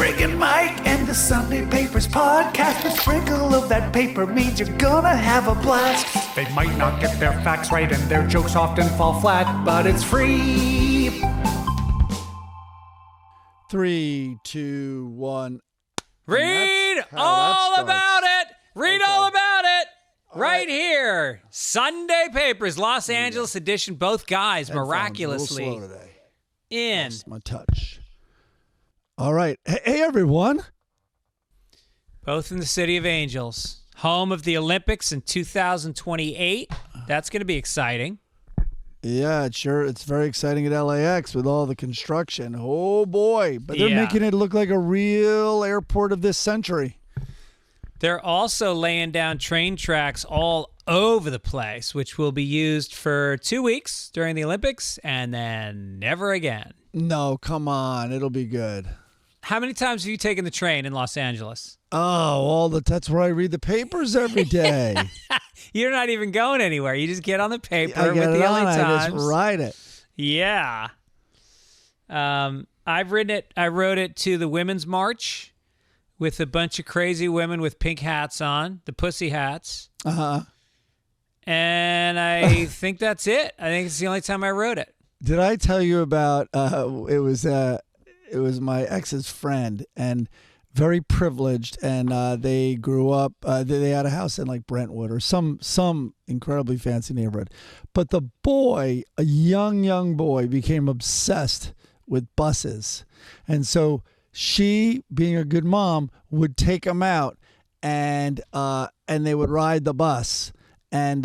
friggin' Mike and the Sunday Papers podcast. A sprinkle of that paper means you're gonna have a blast. They might not get their facts right and their jokes often fall flat, but it's free. 3, 2, 1. Read all about it. Read all about it. Right here. Sunday Papers, Los Angeles edition. Both guys miraculously A little slow today. in. Lost my touch. All right. Hey, everyone. Both in the City of Angels, home of the Olympics in 2028. That's going to be exciting. Yeah, it's very exciting at LAX with all the construction. Oh, boy. But they're making it look like a real airport of this century. They're also laying down train tracks all over the place, which will be used for 2 weeks during the Olympics and then never again. No, come on. It'll be good. How many times have you taken the train in Los Angeles? Oh, that's where I read the papers every day. You're not even going anywhere. You just get on the paper I with get the it LA on. Times. I just write it. Yeah. I've written it. I wrote it to the Women's March with a bunch of crazy women with pink hats on, the pussy hats. Uh-huh. And I think that's it. I think it's the only time I wrote it. Did I tell you about it was my ex's friend and very privileged, and they grew up they had a house in like Brentwood or some incredibly fancy neighborhood. But the boy, a young boy, became obsessed with buses. And so she, being a good mom, would take him out and they would ride the bus. And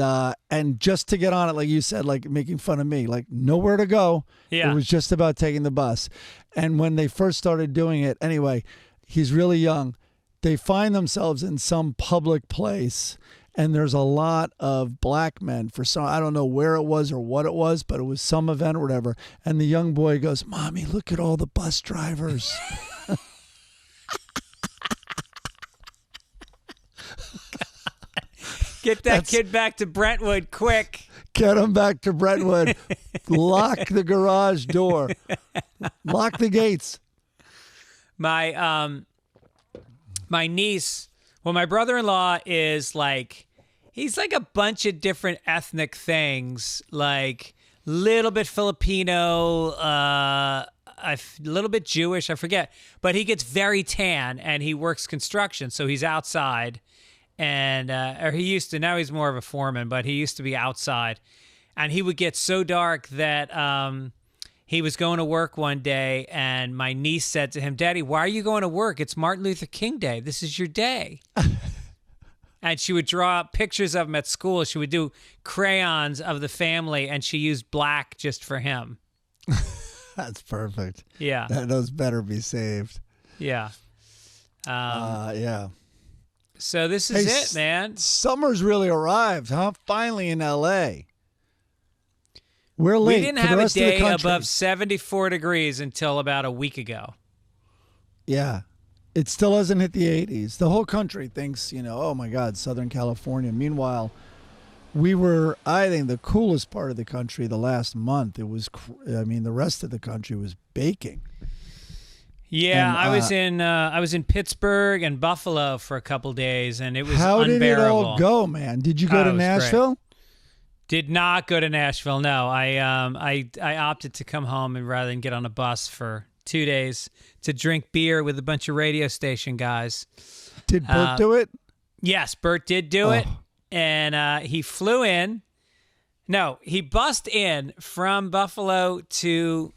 just to get on it, like you said, like making fun of me, like nowhere to go. Yeah. It was just about taking the bus. And when they first started doing it, anyway, he's really young. They find themselves in some public place, and there's a lot of black men for some, I don't know where it was or what it was, but it was some event or whatever. And the young boy goes, "Mommy, look at all the bus drivers." Get that kid back to Brentwood quick. Get him back to Brentwood. Lock the garage door. Lock the gates. My niece, well, my brother-in-law is like, he's like a bunch of different ethnic things, like little bit Filipino, a little bit Jewish, I forget, but he gets very tan and he works construction, so he's outside. And or he used to, now he's more of a foreman, but he used to be outside. And he would get so dark that he was going to work one day, and my niece said to him, "Daddy, why are you going to work? It's Martin Luther King Day. This is your day." And she would draw pictures of him at school. She would do crayons of the family, and she used black just for him. That's perfect. Yeah. Those better be saved. Yeah. Yeah. So this is it, man. Summer's really arrived, huh? Finally in L.A. We're late. We didn't have a day above 74 degrees until about a week ago. Yeah. It still hasn't hit the 80s. The whole country thinks, oh my God, Southern California. Meanwhile, we were, I think, the coolest part of the country the last month. It was, the rest of the country was baking. Yeah, And, I was in Pittsburgh and Buffalo for a couple days, and it was how unbearable. did it all go, man? Did you go to Nashville? Great. Did not go to Nashville. No, I opted to come home and rather than get on a bus for 2 days to drink beer with a bunch of radio station guys. Did Bert do it? Yes, Bert did do it, and he flew in. No, he bussed in from Buffalo to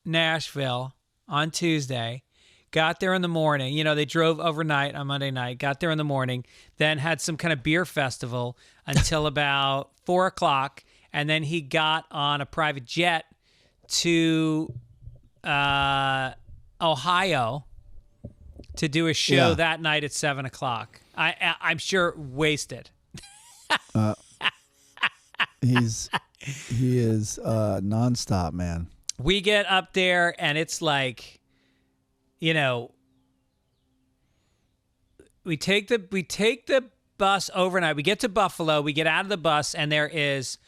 Nashville on Tuesday, got there in the morning. They drove overnight on Monday night, got there in the morning, then had some kind of beer festival until about 4 o'clock. And then he got on a private jet to Ohio to do a show that night at 7 o'clock. I'm sure wasted. He is nonstop, man. We get up there and it's like, we take the bus overnight. We get to Buffalo. We get out of the bus and there is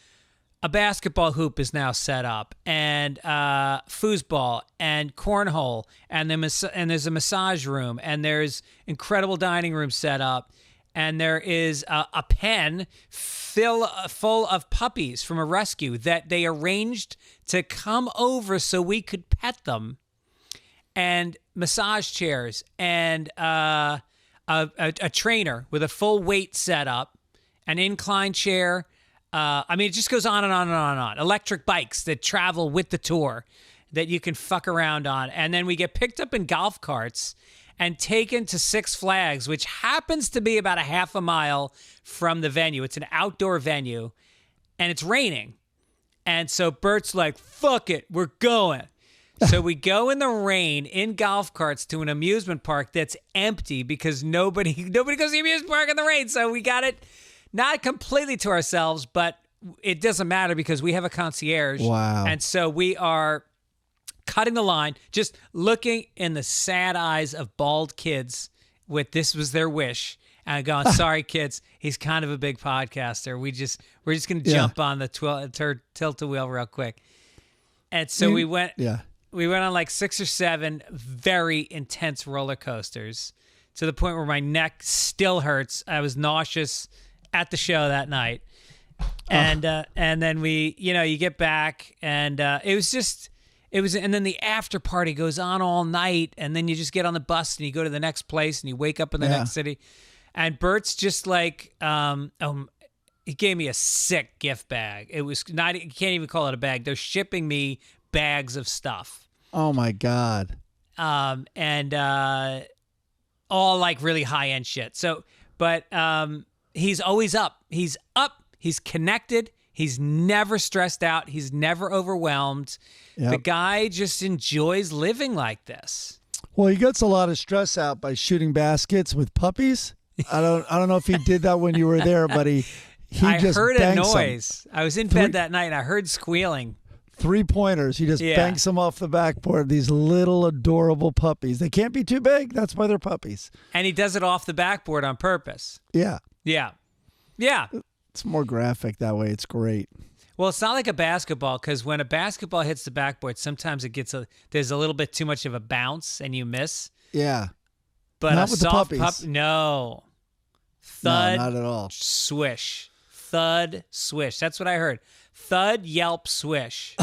a basketball hoop is now set up, and foosball, and cornhole, and there's a massage room, and there's incredible dining room set up, and there is a pen full of puppies from a rescue that they arranged to come over so we could pet them, and massage chairs, and a trainer with a full weight setup, an incline chair. It just goes on and on and on and on. Electric bikes that travel with the tour that you can fuck around on. And then we get picked up in golf carts and taken to Six Flags, which happens to be about a half a mile from the venue. It's an outdoor venue, and it's raining. And so Bert's like, fuck it, we're going. So we go in the rain in golf carts to an amusement park that's empty because nobody goes to the amusement park in the rain. So we got it not completely to ourselves, but it doesn't matter because we have a concierge. Wow. And so we are cutting the line, just looking in the sad eyes of bald kids with this was their wish. And going, sorry, kids, he's kind of a big podcaster. We're just going to jump on the tilt-a-wheel real quick. And so we went on like 6 or 7 very intense roller coasters to the point where my neck still hurts. I was nauseous at the show that night. And then you get back, and and then the after party goes on all night, and then you just get on the bus and you go to the next place and you wake up in the next city. And Bert's just like, he gave me a sick gift bag. It was not, you can't even call it a bag. They're shipping me bags of stuff. Oh my God. And all like really high end shit. So, but he's always up. He's up. He's connected. He's never stressed out. He's never overwhelmed. Yep. The guy just enjoys living like this. Well, he gets a lot of stress out by shooting baskets with puppies. I don't know if he did that when you were there, but I just heard a banks noise. them. I was in bed that night and I heard squealing. 3-pointers. He just banks them off the backboard. These little adorable puppies. They can't be too big. That's why they're puppies. And he does it off the backboard on purpose. Yeah. Yeah. Yeah. It's more graphic that way. It's great. Well, it's not like a basketball, because when a basketball hits the backboard, sometimes there's a little bit too much of a bounce and you miss. Yeah. But not a with soft the puppies. No. Thud. No, not at all. Swish. Thud, swish. That's what I heard. Thud, yelp, swish.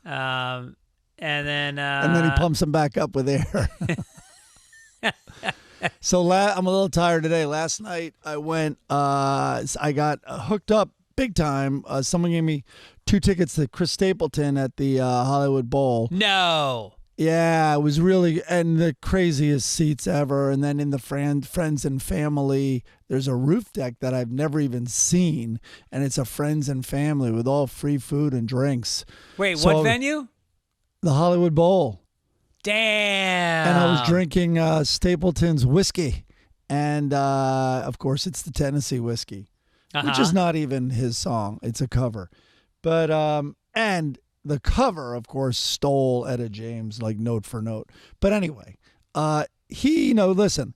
And then he pumps them back up with air. So I'm a little tired today. Last night I went. I got hooked up big time. Someone gave me 2 tickets to Chris Stapleton at the Hollywood Bowl. No. Yeah, it was really, and the craziest seats ever. And then in the friends and family, there's a roof deck that I've never even seen, and it's a friends and family with all free food and drinks. Wait, what venue? The Hollywood Bowl. Damn. And I was drinking Stapleton's whiskey, and of course it's the Tennessee whiskey, which is not even his song; it's a cover. But and the cover, of course, stole Etta James, like note for note. But anyway, listen,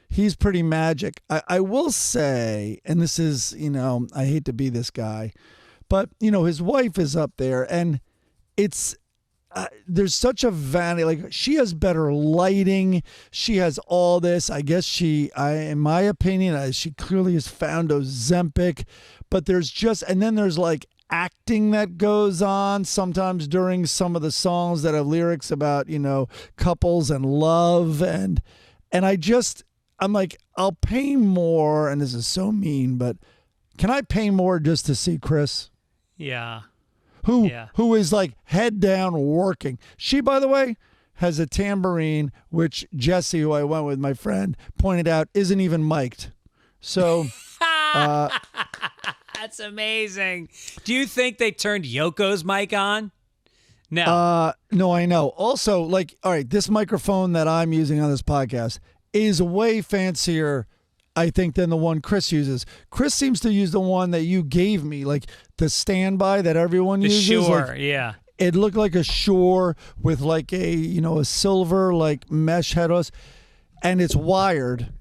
he's pretty magic. I will say, and this is, I hate to be this guy, but, his wife is up there, and it's, there's such a vanity. Like, she has better lighting. She has all this. I guess in my opinion, she clearly has found Ozempic, but and then there's like acting that goes on sometimes during some of the songs that have lyrics about, couples and love. And I'm like, I'll pay more. And this is so mean, but can I pay more just to see Chris? Yeah. Who is like head down working. She, by the way, has a tambourine, which Jesse, who I went with, my friend, pointed out isn't even mic'd. So, that's amazing. Do you think they turned Yoko's mic on? No. No, I know. Also, like, all right, this microphone that I'm using on this podcast is way fancier, I think, than the one Chris uses. Chris seems to use the one that you gave me, like the standby that everyone uses. Shure, like, yeah. It looked like a Shure with like a silver like mesh head, and it's wired.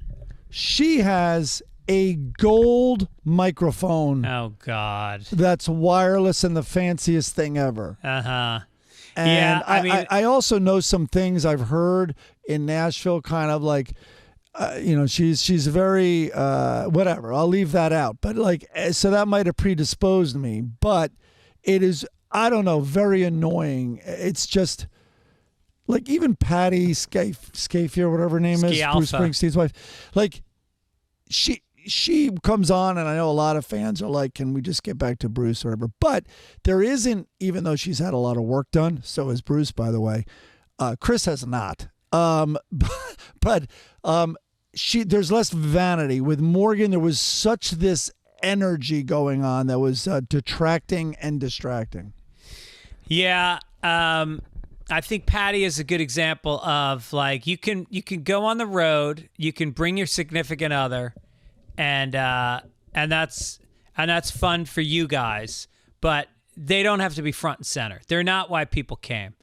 She has a gold microphone Oh God. that's wireless and the fanciest thing ever. Uh-huh. And Yeah, I mean, I also know some things I've heard in Nashville, kind of like, she's very whatever. I'll leave that out. But like, so that might have predisposed me. But it is, I don't know, very annoying. It's just like even Patty Scafier, whatever her name is, Bruce Springsteen's wife. Like she comes on, and I know a lot of fans are like, "Can we just get back to Bruce or whatever?" But there isn't, even though she's had a lot of work done. So has Bruce, by the way. Chris has not. But there's less vanity with Morgan. There was such this energy going on that was detracting and distracting. Yeah, I think Patty is a good example of like you can go on the road, you can bring your significant other, and that's fun for you guys, but they don't have to be front and center. They're not why people came.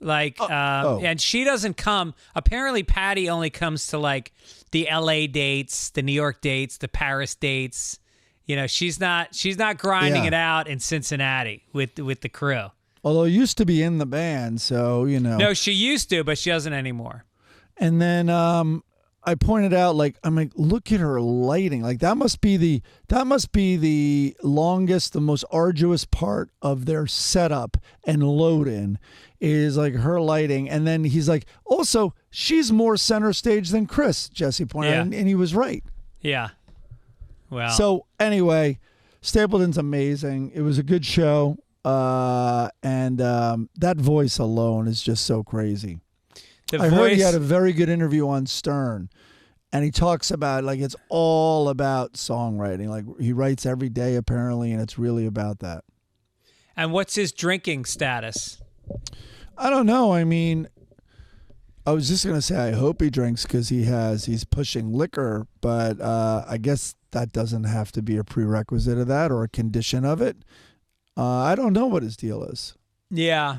Like, and she doesn't come. Apparently, Patty only comes to like the LA dates, the New York dates, the Paris dates. You know, she's not grinding it out in Cincinnati with the crew. Although used to be in the band, so you know. No, she used to, but she doesn't anymore. And then I pointed out, like, I'm like, look at her lighting. Like that must be the longest, the most arduous part of their setup and load in is like her lighting. And then he's like, also, she's more center stage than Chris, Jesse pointed out, and he was right. Yeah. Well. So anyway, Stapleton's amazing. It was a good show. And that voice alone is just so crazy. I heard he had a very good interview on Stern, and he talks about like it's all about songwriting. Like he writes every day apparently, and it's really about that. And what's his drinking status? I don't know. I mean, I was just gonna say I hope he drinks because he's pushing liquor, but I guess that doesn't have to be a prerequisite of that or a condition of it. I don't know what his deal is. Yeah.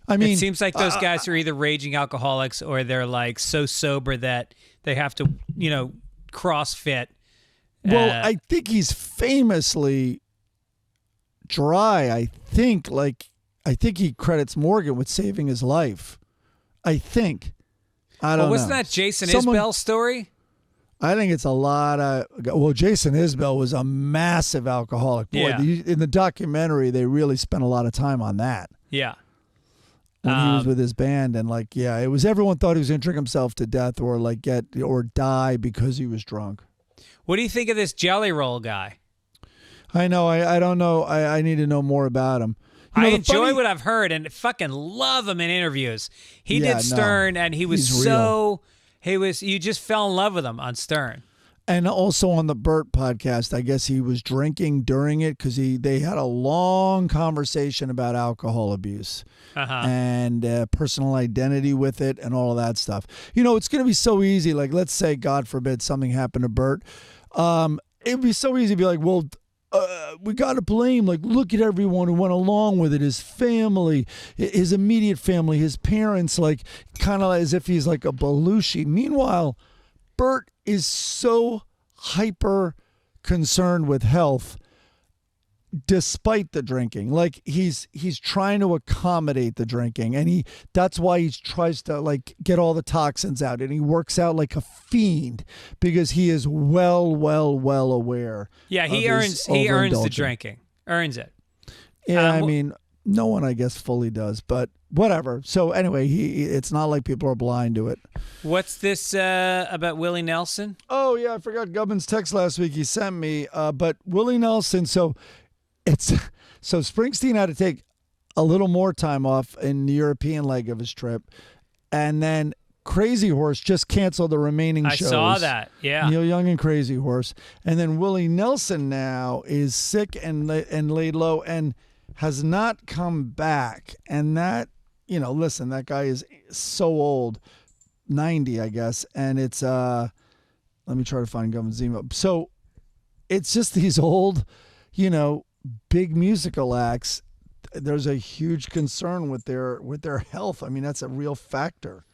I mean, it seems like those guys are either raging alcoholics or they're like so sober that they have to, CrossFit. Well, I think he's famously dry. I think he credits Morgan with saving his life. I think. I don't know. Wasn't that Jason Isbell's story? I think it's a lot of. Well, Jason Isbell was a massive alcoholic. Boy, in the documentary, they really spent a lot of time on that. Yeah. When he was with his band, and it was everyone thought he was going to drink himself to death or die because he was drunk. What do you think of this Jelly Roll guy? I know. I don't know. I need to know more about him. I enjoy what I've heard and fucking love him in interviews. He did Stern, and he was you just fell in love with him on Stern. And also on the Burt podcast, I guess he was drinking during it because they had a long conversation about alcohol abuse and personal identity with it and all of that stuff. It's going to be so easy. Like, let's say, God forbid, something happened to Burt. It'd be so easy to be like, well, we got to blame, like, look at everyone who went along with it, his family, his immediate family, his parents, like, kind of as if he's like a Belushi. Meanwhile, Burt is so hyper concerned with health despite the drinking. Like he's trying to accommodate the drinking, and that's why he tries to like get all the toxins out, and he works out like a fiend because he is well aware. Yeah, he earns the drinking. Earns it. Yeah, I mean, no one I guess fully does, but whatever. So anyway, it's not like people are blind to it. What's this about Willie Nelson? Oh yeah, I forgot Gibbons' text last week he sent me. But Willie Nelson, so Springsteen had to take a little more time off in the European leg of his trip, and then Crazy Horse just canceled the remaining shows. I saw that. Yeah, Neil Young and Crazy Horse, and then Willie Nelson now is sick and laid low and has not come back. And that, listen, that guy is so old, 90, I guess, and it's let me try to find Gibbons' email. So it's just these old, big musical acts. There's a huge concern with their health. I mean, that's a real factor.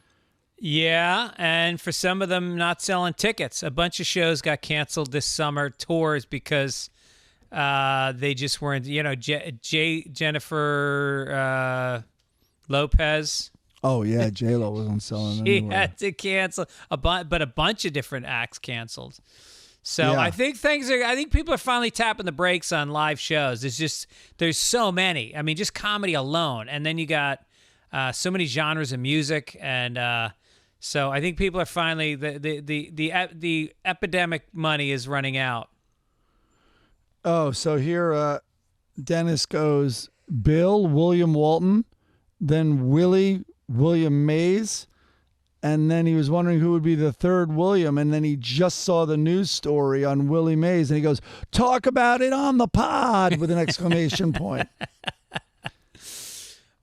Yeah, and for some of them, not selling tickets. A bunch of shows got canceled this summer, tours, because they just weren't. Jennifer Lopez. Oh yeah, J-Lo wasn't selling She anywhere. had to cancel but a bunch of different acts canceled. So Yeah. I think people are finally tapping the brakes on live shows. There's so many. I mean, just comedy alone, and then you got so many genres of music, and so I think people are finally the epidemic money is running out. Oh, so here Dennis goes Bill William Walton, then William Mays, and then he was wondering who would be the third William, and then he just saw the news story on Willie Mays, and he goes, "Talk about it on the pod!" with an exclamation point.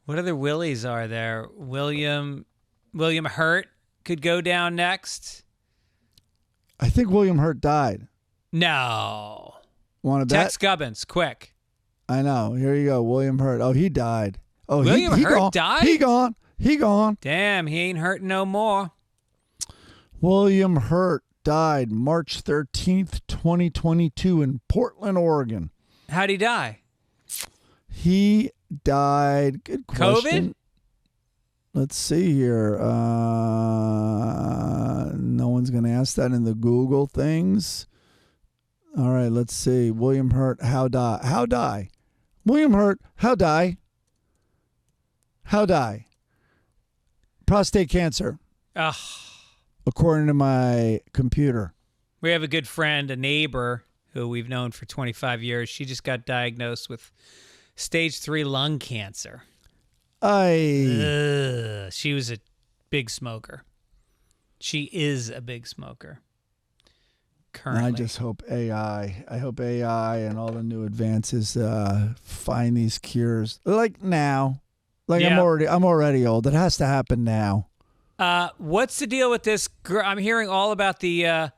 What other Willies are there? William Hurt could go down next. I think William Hurt died. No. Want to bet? Tex Gibbons, quick. I know. Here you go. William Hurt. Oh, he died. Oh, William he Hurt gone. died? He gone. He gone. Damn, he ain't hurting no more. William Hurt died March 13th, 2022 in Portland, Oregon. How'd he die? He died. Good question. COVID? Let's see here. No one's going to ask that in the Google things. All right, let's see. William Hurt, how die? William Hurt, how die? How die? Prostate cancer, Ugh. according to my computer. We have a good friend, a neighbor, who we've known for 25 years. She just got diagnosed with stage 3 lung cancer. She was a big smoker. She is a big smoker. Currently. I just hope AI. I hope AI and all the new advances find these cures. Like now. Like Yeah. I'm already old. It has to happen now. What's the deal with this girl? I'm hearing all about the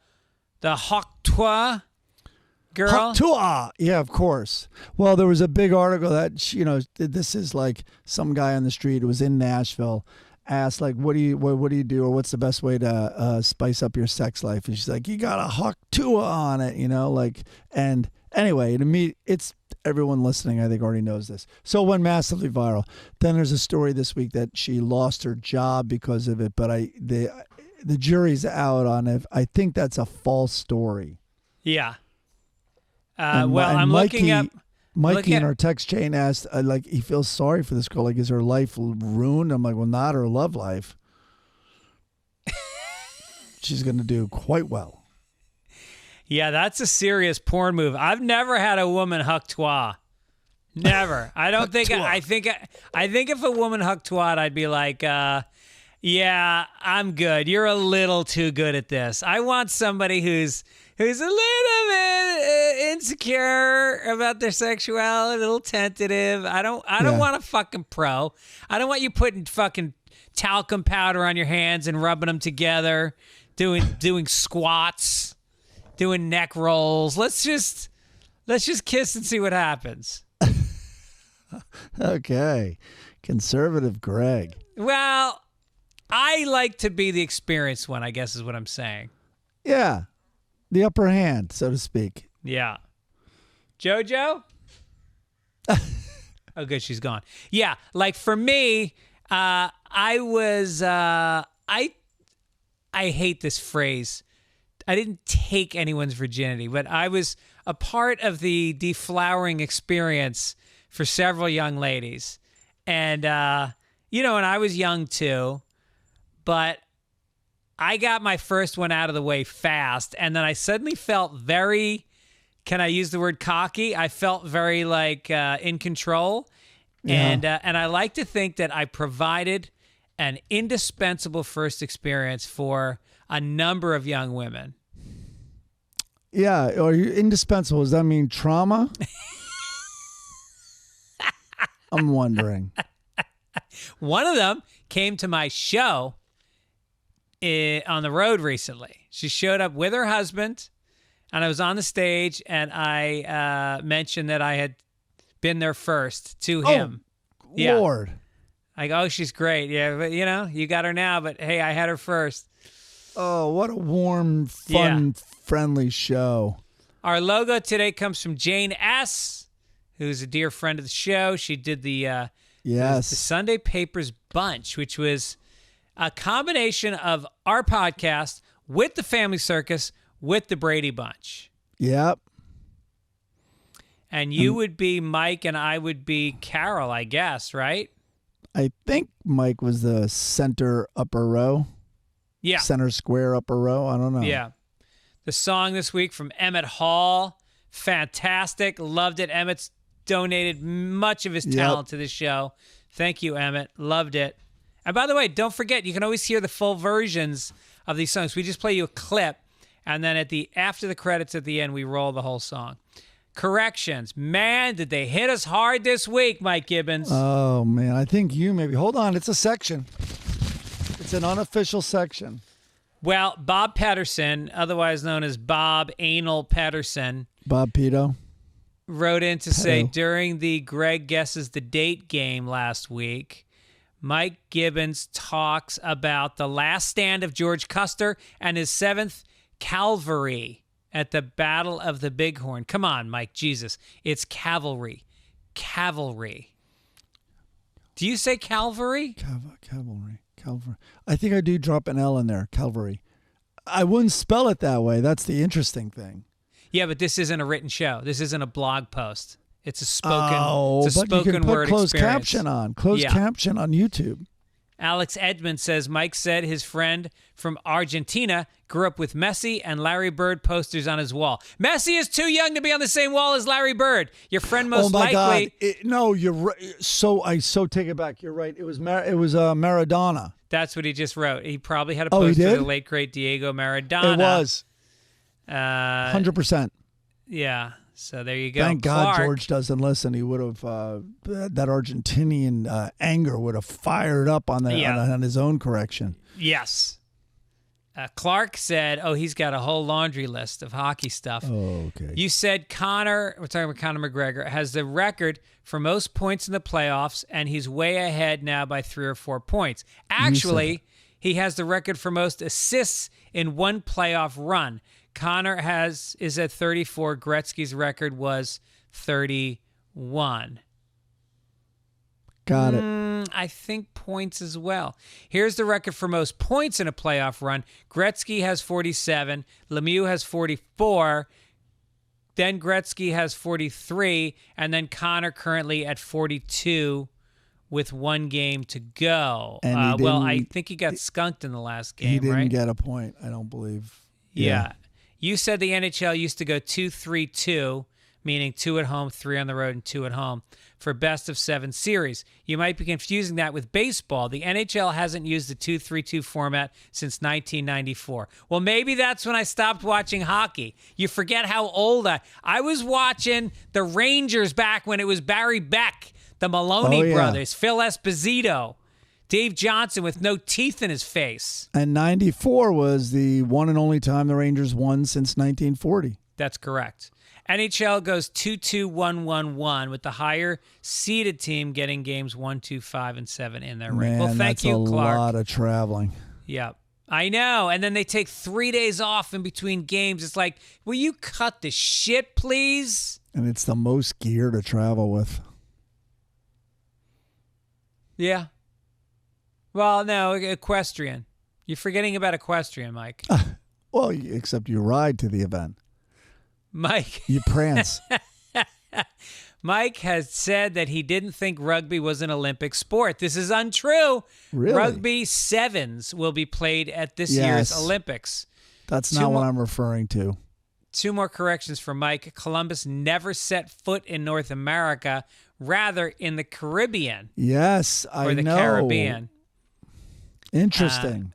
Hawk Tuah Girl. Hawk Tuah. Yeah, of course. Well, there was a big article that this is like some guy on the street who was in Nashville asked like, what do you do, or what's the best way to spice up your sex life? And she's like, you got a Hawk Tuah on it, like. And anyway, to me, it's everyone listening, I think, already knows this. So it went massively viral. Then there's a story this week that she lost her job because of it, but the jury's out on it. I think that's a false story. Yeah. And I'm Mikey, looking up. Mikey in our text chain asked, like, he feels sorry for this girl. Like, is her life ruined? I'm like, well, not her love life. She's going to do quite well. Yeah, that's a serious porn move. I've never had a woman Hawk Tuah. Never. I don't think. I think if a woman Hawk Tuah, I'd be like, yeah, I'm good. You're a little too good at this. I want somebody who's a little bit insecure about their sexuality, a little tentative. I don't want a fucking pro. I don't want you putting fucking talcum powder on your hands and rubbing them together, doing squats, doing neck rolls. Let's just kiss and see what happens. Okay. Conservative Greg. Well, I like to be the experienced one, I guess is what I'm saying. Yeah. The upper hand, so to speak. Yeah. JoJo? Oh, good. She's gone. Yeah. Like for me, I hate this phrase. I didn't take anyone's virginity, but I was a part of the deflowering experience for several young ladies. And, and I was young too, but I got my first one out of the way fast. And then I suddenly felt very, can I use the word cocky? I felt very like in control. Yeah. And I like to think that I provided an indispensable first experience for a number of young women. Yeah. Are you indispensable? Does that mean trauma? I'm wondering. One of them came to my show on the road recently. She showed up with her husband, and I was on the stage, and I mentioned that I had been there first to him. Oh, Lord. Like, oh, she's great. Yeah, but you got her now. But hey, I had her first. Oh, what a warm, fun, friendly show. Our logo today comes from Jane S., who's a dear friend of the show. She did the the Sunday Papers Bunch, which was a combination of our podcast with the Family Circus with the Brady Bunch. Yep. And you would be Mike and I would be Carol, I guess, right? I think Mike was the center upper row. Yeah. Center square upper row. I don't know. Yeah. The song this week from Emmett Hall. Fantastic. Loved it. Emmett's donated much of his talent to the show. Thank you, Emmett. Loved it. And by the way, don't forget, you can always hear the full versions of these songs. We just play you a clip, and then after the credits at the end, we roll the whole song. Corrections. Man, did they hit us hard this week, Mike Gibbons. Oh, man. I think you maybe. Hold on. It's a section. It's an unofficial section. Well, Bob Pedersen, otherwise known as Bob Anal Pedersen. Bob Pito. Wrote in to say, during the Greg Guesses the Date game last week, Mike Gibbons talks about the last stand of George Custer and his 7th Cavalry at the Battle of the Bighorn. Come on, Mike, Jesus. It's cavalry. Cavalry. Do you say Calvary? Cavalry. I think I do drop an L in there. Calvary. I wouldn't spell it that way. That's the interesting thing. Yeah, but this isn't a written show. This isn't a blog post. It's a spoken, but you can put closed caption on. Closed caption on YouTube. Alex Edmond says Mike said his friend from Argentina grew up with Messi and Larry Bird posters on his wall. Messi is too young to be on the same wall as Larry Bird. Your friend most likely. God. No, you're right. I take it back. You're right. It was Maradona. That's what he just wrote. He probably had a poster of the late great Diego Maradona. It was 100%. Yeah. So there you go. Thank God George doesn't listen. He would have that Argentinian anger would have fired up on his own correction. Yes. Clark said, he's got a whole laundry list of hockey stuff. Oh, okay. You said we're talking about Conor McGregor, has the record for most points in the playoffs, and he's way ahead now by 3 or 4 points. Actually, he has the record for most assists in one playoff run. Conor is at 34. Gretzky's record was 31. Got it. I think points as well. Here's the record for most points in a playoff run. Gretzky has 47. Lemieux has 44. Then Gretzky has 43. And then Conor currently at 42 with 1 game to go. And I think he got skunked in the last game, right? He didn't get a point, I don't believe. Yeah. You said the NHL used to go 2-3-2, meaning 2 at home, 3 on the road, and 2 at home for best of 7 series. You might be confusing that with baseball. The NHL hasn't used the 2-3-2 format since 1994. Well, maybe that's when I stopped watching hockey. You forget how old I was watching the Rangers back when it was Barry Beck, the Maloney brothers, Phil Esposito, Dave Johnson with no teeth in his face. And 94 was the one and only time the Rangers won since 1940. That's correct. NHL goes 2-2-1-1-1 with the higher seeded team getting games 1, 2, 5, and 7 in their ring. Well, thank you, Clark. That's a lot of traveling. Yep. I know. And then they take 3 days off in between games. It's like, will you cut the shit, please? And it's the most gear to travel with. Yeah. Well, no, equestrian. You're forgetting about equestrian, Mike. Well, except you ride to the event. Mike. You prance. Mike has said that he didn't think rugby was an Olympic sport. This is untrue. Really? Rugby sevens will be played at this year's Olympics. That's not what I'm referring to. 2 more corrections for Mike. Columbus never set foot in North America, rather in the Caribbean. Yes, I know. Or the Caribbean. Interesting.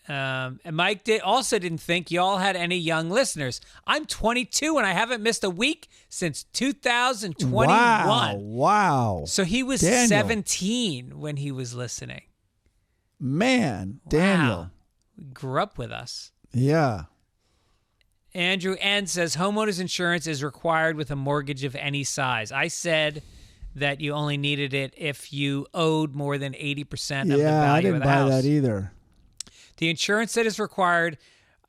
And Mike didn't think y'all had any young listeners. I'm 22 and I haven't missed a week since 2021. Wow. So he was 17 when he was listening. Man, Daniel. Wow. Grew up with us. Yeah. Andrew N. says homeowners insurance is required with a mortgage of any size. I said that you only needed it if you owed more than 80% of the value I didn't of the buy house. that either. The insurance that is required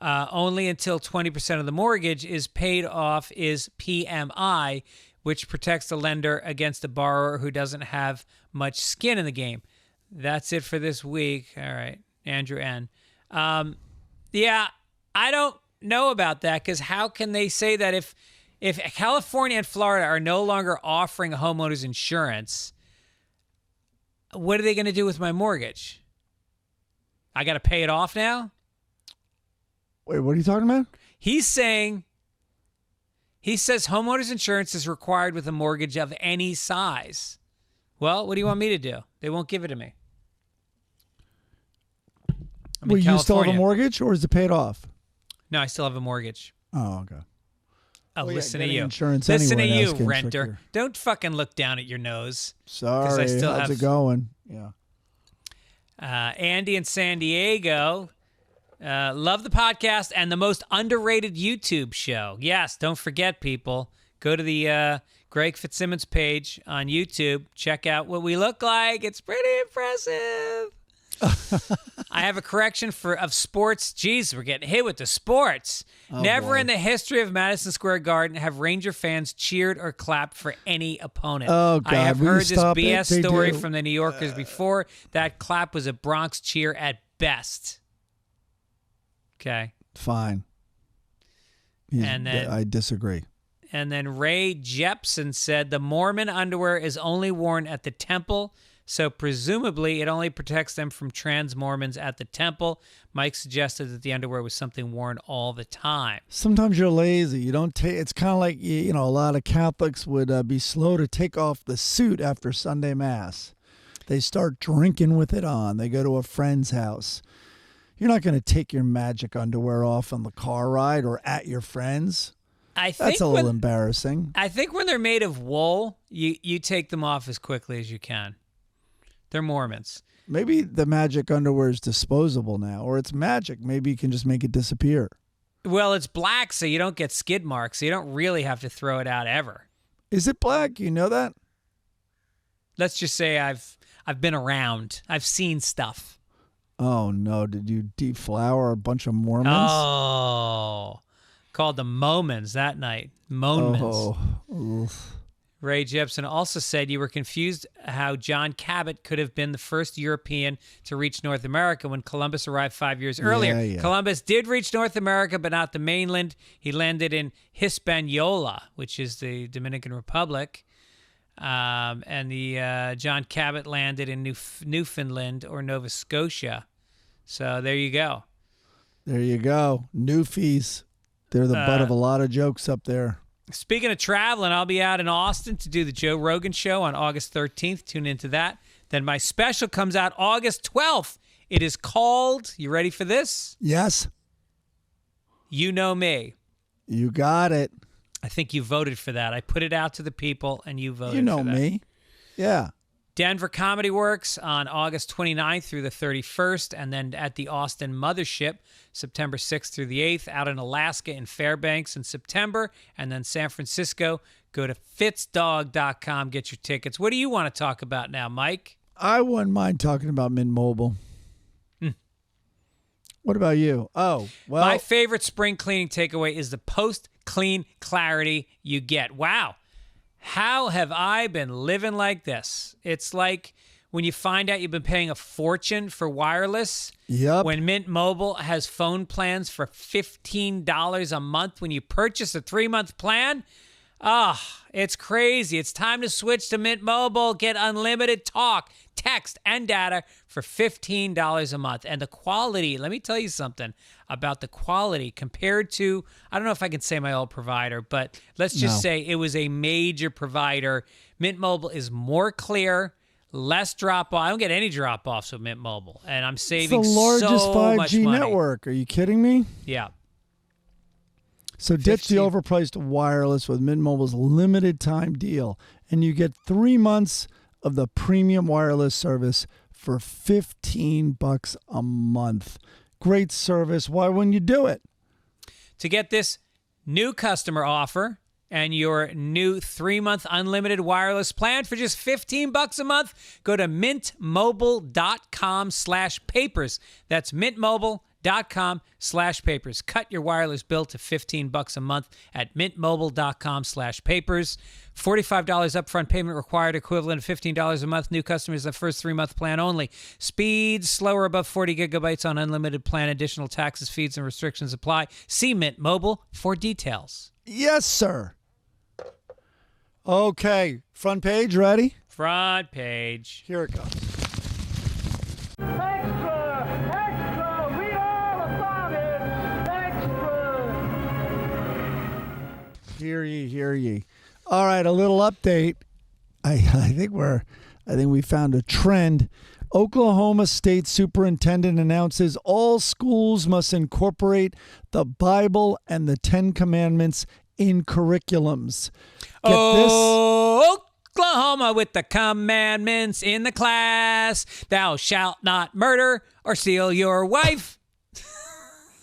only until 20% of the mortgage is paid off is PMI, which protects the lender against a borrower who doesn't have much skin in the game. That's it for this week. All right, Andrew N. Yeah, I don't know about that, because how can they say that if California and Florida are no longer offering homeowners insurance, what are they going to do with my mortgage? I got to pay it off now? Wait, what are you talking about? He says homeowners insurance is required with a mortgage of any size. Well, what do you want me to do? They won't give it to me. Well, you still have a mortgage, or is it paid off? No, I still have a mortgage. Oh, okay. Oh, Well, listen yeah, to you. insurance Listen anyway, to you, that's getting renter. trickier. Don't fucking look down at your nose. Sorry, how's it going? Yeah. Andy in San Diego. Love the podcast and the most underrated YouTube show. Yes, don't forget, people. Go to the Greg Fitzsimmons page on YouTube. Check out what we look like. It's pretty impressive. I have a correction of sports. Jeez, we're getting hit with the sports. Never in the history of Madison Square Garden have Ranger fans cheered or clapped for any opponent. Oh, God. I have Will you heard this stop BS it? They story do. from the New Yorkers before. That clap was a Bronx cheer at best. Okay. Fine. And then I disagree. And then Ray Jepson said the Mormon underwear is only worn at the temple, so presumably it only protects them from trans Mormons at the temple. Mike suggested that the underwear was something worn all the time. Sometimes you're lazy. You don't take. It's kind of like a lot of Catholics would be slow to take off the suit after Sunday Mass. They start drinking with it on. They go to a friend's house. You're not going to take your magic underwear off on the car ride or at your friends. That's a little embarrassing. I think when they're made of wool, you take them off as quickly as you can. They're Mormons. Maybe the magic underwear is disposable now, or it's magic. Maybe you can just make it disappear. Well, it's black, so you don't get skid marks, so you don't really have to throw it out ever. Is it black? You know that? Let's just say I've been around. I've seen stuff. Oh, no. Did you deflower a bunch of Mormons? Oh, called the Momans that night. Momans. Oh, oof. Ray Jepson also said you were confused how John Cabot could have been the first European to reach North America when Columbus arrived 5 years earlier. Yeah. Columbus did reach North America, but not the mainland. He landed in Hispaniola, which is the Dominican Republic. And the John Cabot landed in Newfoundland or Nova Scotia. So there you go. There you go. Newfies. They're the butt of a lot of jokes up there. Speaking of traveling, I'll be out in Austin to do the Joe Rogan Show on August 13th. Tune into that. Then my special comes out August 12th. It is called, you ready for this? Yes. You Know Me. You got it. I think you voted for that. I put it out to the people, and you voted You know for that. me. Yeah. Denver Comedy Works on August 29th through the 31st, and then at the Austin Mothership, September 6th through the 8th, out in Alaska in Fairbanks in September, and then San Francisco. Go to fitzdog.com, get your tickets. What do you want to talk about now, Mike? I wouldn't mind talking about Mint Mobile. What about you? Oh, well. My favorite spring cleaning takeaway is the post-clean clarity you get. Wow. How have I been living like this? It's like when you find out you've been paying a fortune for wireless. Yep. When Mint Mobile has phone plans for $15 a month when you purchase a 3-month plan. It's crazy. It's time to switch to Mint Mobile. Get unlimited talk, text, and data for $15 a month. And the quality, let me tell you something about the quality compared to, I don't know if I can say my old provider, but let's just say it was a major provider. Mint Mobile is more clear, less drop-off. I don't get any drop-offs with Mint Mobile, and I'm saving it's the largest so 5G much money. network. Are you kidding me? Yeah. So ditch the overpriced wireless with Mint Mobile's limited time deal, and you get 3 months of the premium wireless service for $15 a month. Great service. Why wouldn't you do it? To get this new customer offer, and your new 3-month unlimited wireless plan for just $15 a month. Go to mintmobile.com/papers. That's mintmobile.com/papers. Cut your wireless bill to $15 a month at mintmobile.com/papers. $45 upfront payment required, equivalent of $15 a month. New customers, the first 3-month plan only. Speed slower above 40 gigabytes on unlimited plan. Additional taxes, fees, and restrictions apply. See Mint Mobile for details. Yes, sir. Okay, front page, ready? Front page. Here it goes. Extra! Extra! Read all about it! Extra! Hear ye, hear ye. All right, a little update. I think we found a trend. Oklahoma State Superintendent announces all schools must incorporate the Bible and the 10 Commandments in curriculums. Get Oh, Oklahoma with the commandments in the class. Thou shalt not murder or steal your wife.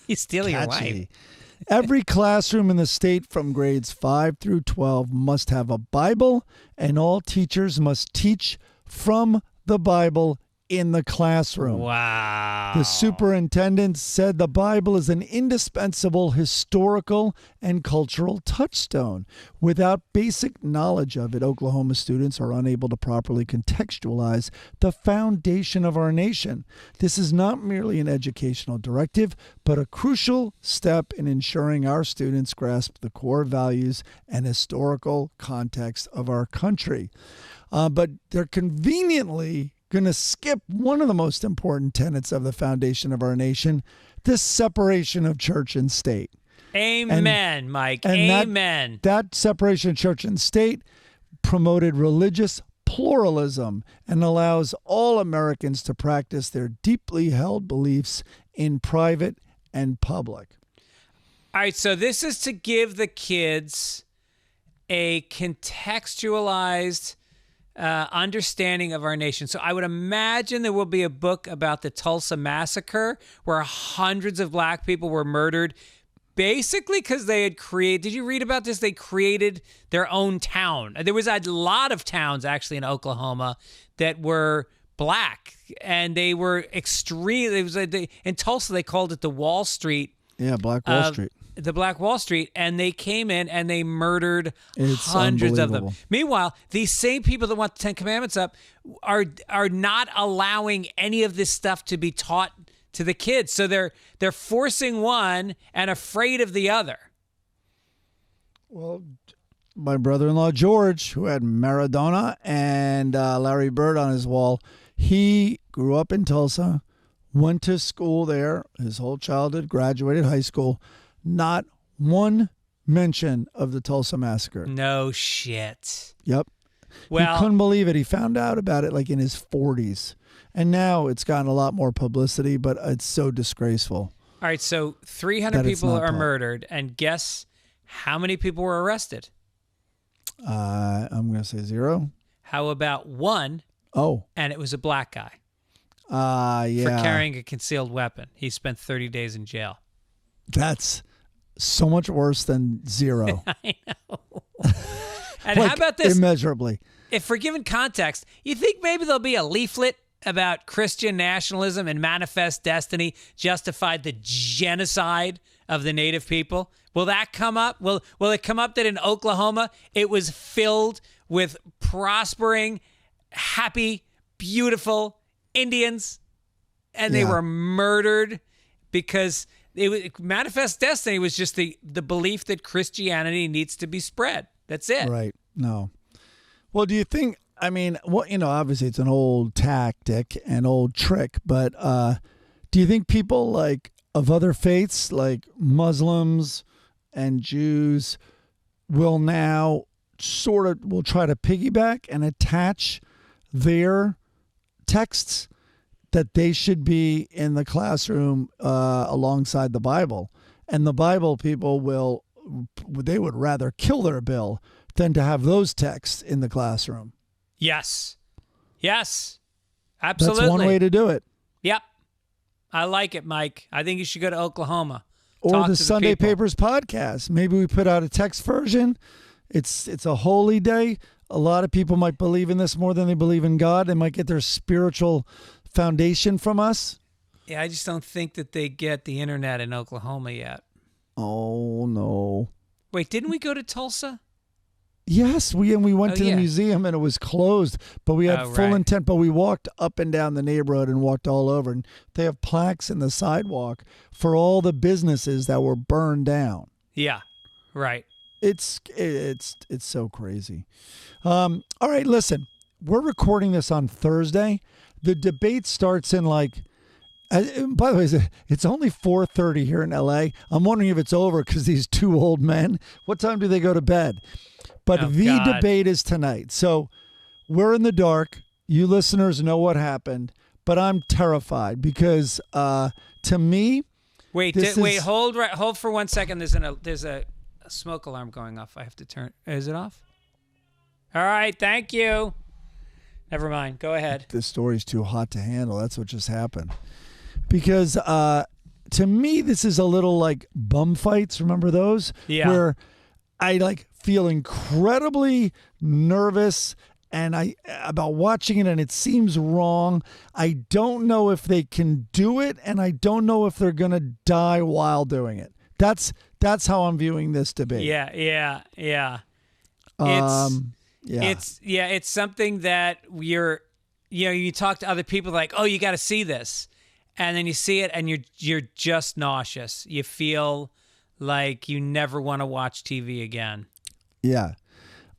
You steal your wife. Catchy. Every classroom in the state from grades 5 through 12 must have a Bible, and all teachers must teach from the Bible in the classroom. Wow. The superintendent said the Bible is an indispensable historical and cultural touchstone. Without basic knowledge of it, Oklahoma students are unable to properly contextualize the foundation of our nation. This is not merely an educational directive, but a crucial step in ensuring our students grasp the core values and historical context of our country. But they're conveniently going to skip one of the most important tenets of the foundation of our nation, the separation of church and state. Amen, Mike. And Amen. That separation of church and state promoted religious pluralism and allows all Americans to practice their deeply held beliefs in private and public. All right, so this is to give the kids a contextualized understanding of our nation. So I would imagine there will be a book about the Tulsa Massacre where hundreds of black people were murdered basically because they had created, did you read about this? They created their own town. There was a lot of towns actually in Oklahoma that were black, and they were extreme. It was in Tulsa, they called it the Wall Street. Yeah, Black Wall Street. The Black Wall Street, and they came in and they murdered It's hundreds of them. unbelievable. Meanwhile, these same people that want the 10 Commandments up are not allowing any of this stuff to be taught to the kids. So they're forcing one and afraid of the other. Well, my brother-in-law George, who had Maradona and Larry Bird on his wall, he grew up in Tulsa, went to school there his whole childhood, graduated high school. Not one mention of the Tulsa Massacre. No shit. Yep. Well, he couldn't believe it. He found out about it like in his 40s. And now it's gotten a lot more publicity, but it's so disgraceful. All right, so 300 that it's people not are taught. murdered, and guess how many people were arrested? I'm going to say 0. How about 1, Oh. and it was a black guy Yeah. for carrying a concealed weapon. He spent 30 days in jail. That's so much worse than 0. I know. And Like, how about this? Immeasurably. If for given context, you think maybe there'll be a leaflet about Christian nationalism and manifest destiny justified the genocide of the native people? Will that come up? Will it come up that in Oklahoma it was filled with prospering, happy, beautiful Indians, and they Yeah. were murdered because manifest destiny was just the belief that Christianity needs to be spread. That's it. Right. No. Well, do you think, I mean, well, obviously it's an old tactic, an old trick, but do you think people like of other faiths, like Muslims and Jews, will now will try to piggyback and attach their texts that they should be in the classroom alongside the Bible? And the Bible people they would rather kill their bill than to have those texts in the classroom. Yes. Yes. Absolutely. That's one way to do it. Yep. I like it, Mike. I think you should go to Oklahoma. Or Talk the to Sunday people. Papers podcast. Maybe we put out a text version It's a holy day. A lot of people might believe in this more than they believe in God. They might get their spiritual foundation from us. Yeah, I just don't think that they get the internet in Oklahoma yet. Oh, no. Wait, didn't we go to Tulsa? Yes, we went to the yeah. museum and it was closed, but we had full right. intent. But we walked up and down the neighborhood and walked all over, and they have plaques in the sidewalk for all the businesses that were burned down. Yeah, right. It's so crazy. All right, listen, we're recording this on Thursday. The debate starts in by the way, it's only 4:30 here in LA. I'm wondering if it's over because these two old men. What time do they go to bed? But God. debate is tonight. So we're in the dark. You listeners know what happened, but I'm terrified because to me, Wait, hold for 1 second. There's a smoke alarm going off. I have to turn. Is it off? All right, thank you. Never mind. Go ahead. This story's too hot to handle. That's what just happened. Because to me, this is a little like bum fights. Remember those? Yeah. Where I feel incredibly nervous and about watching it, and it seems wrong. I don't know if they can do it, and I don't know if they're gonna die while doing it. That's how I'm viewing this debate. Yeah. It's something that you talk to other people like, oh, you got to see this, and then you see it, and you're just nauseous. You feel like you never want to watch TV again. Yeah.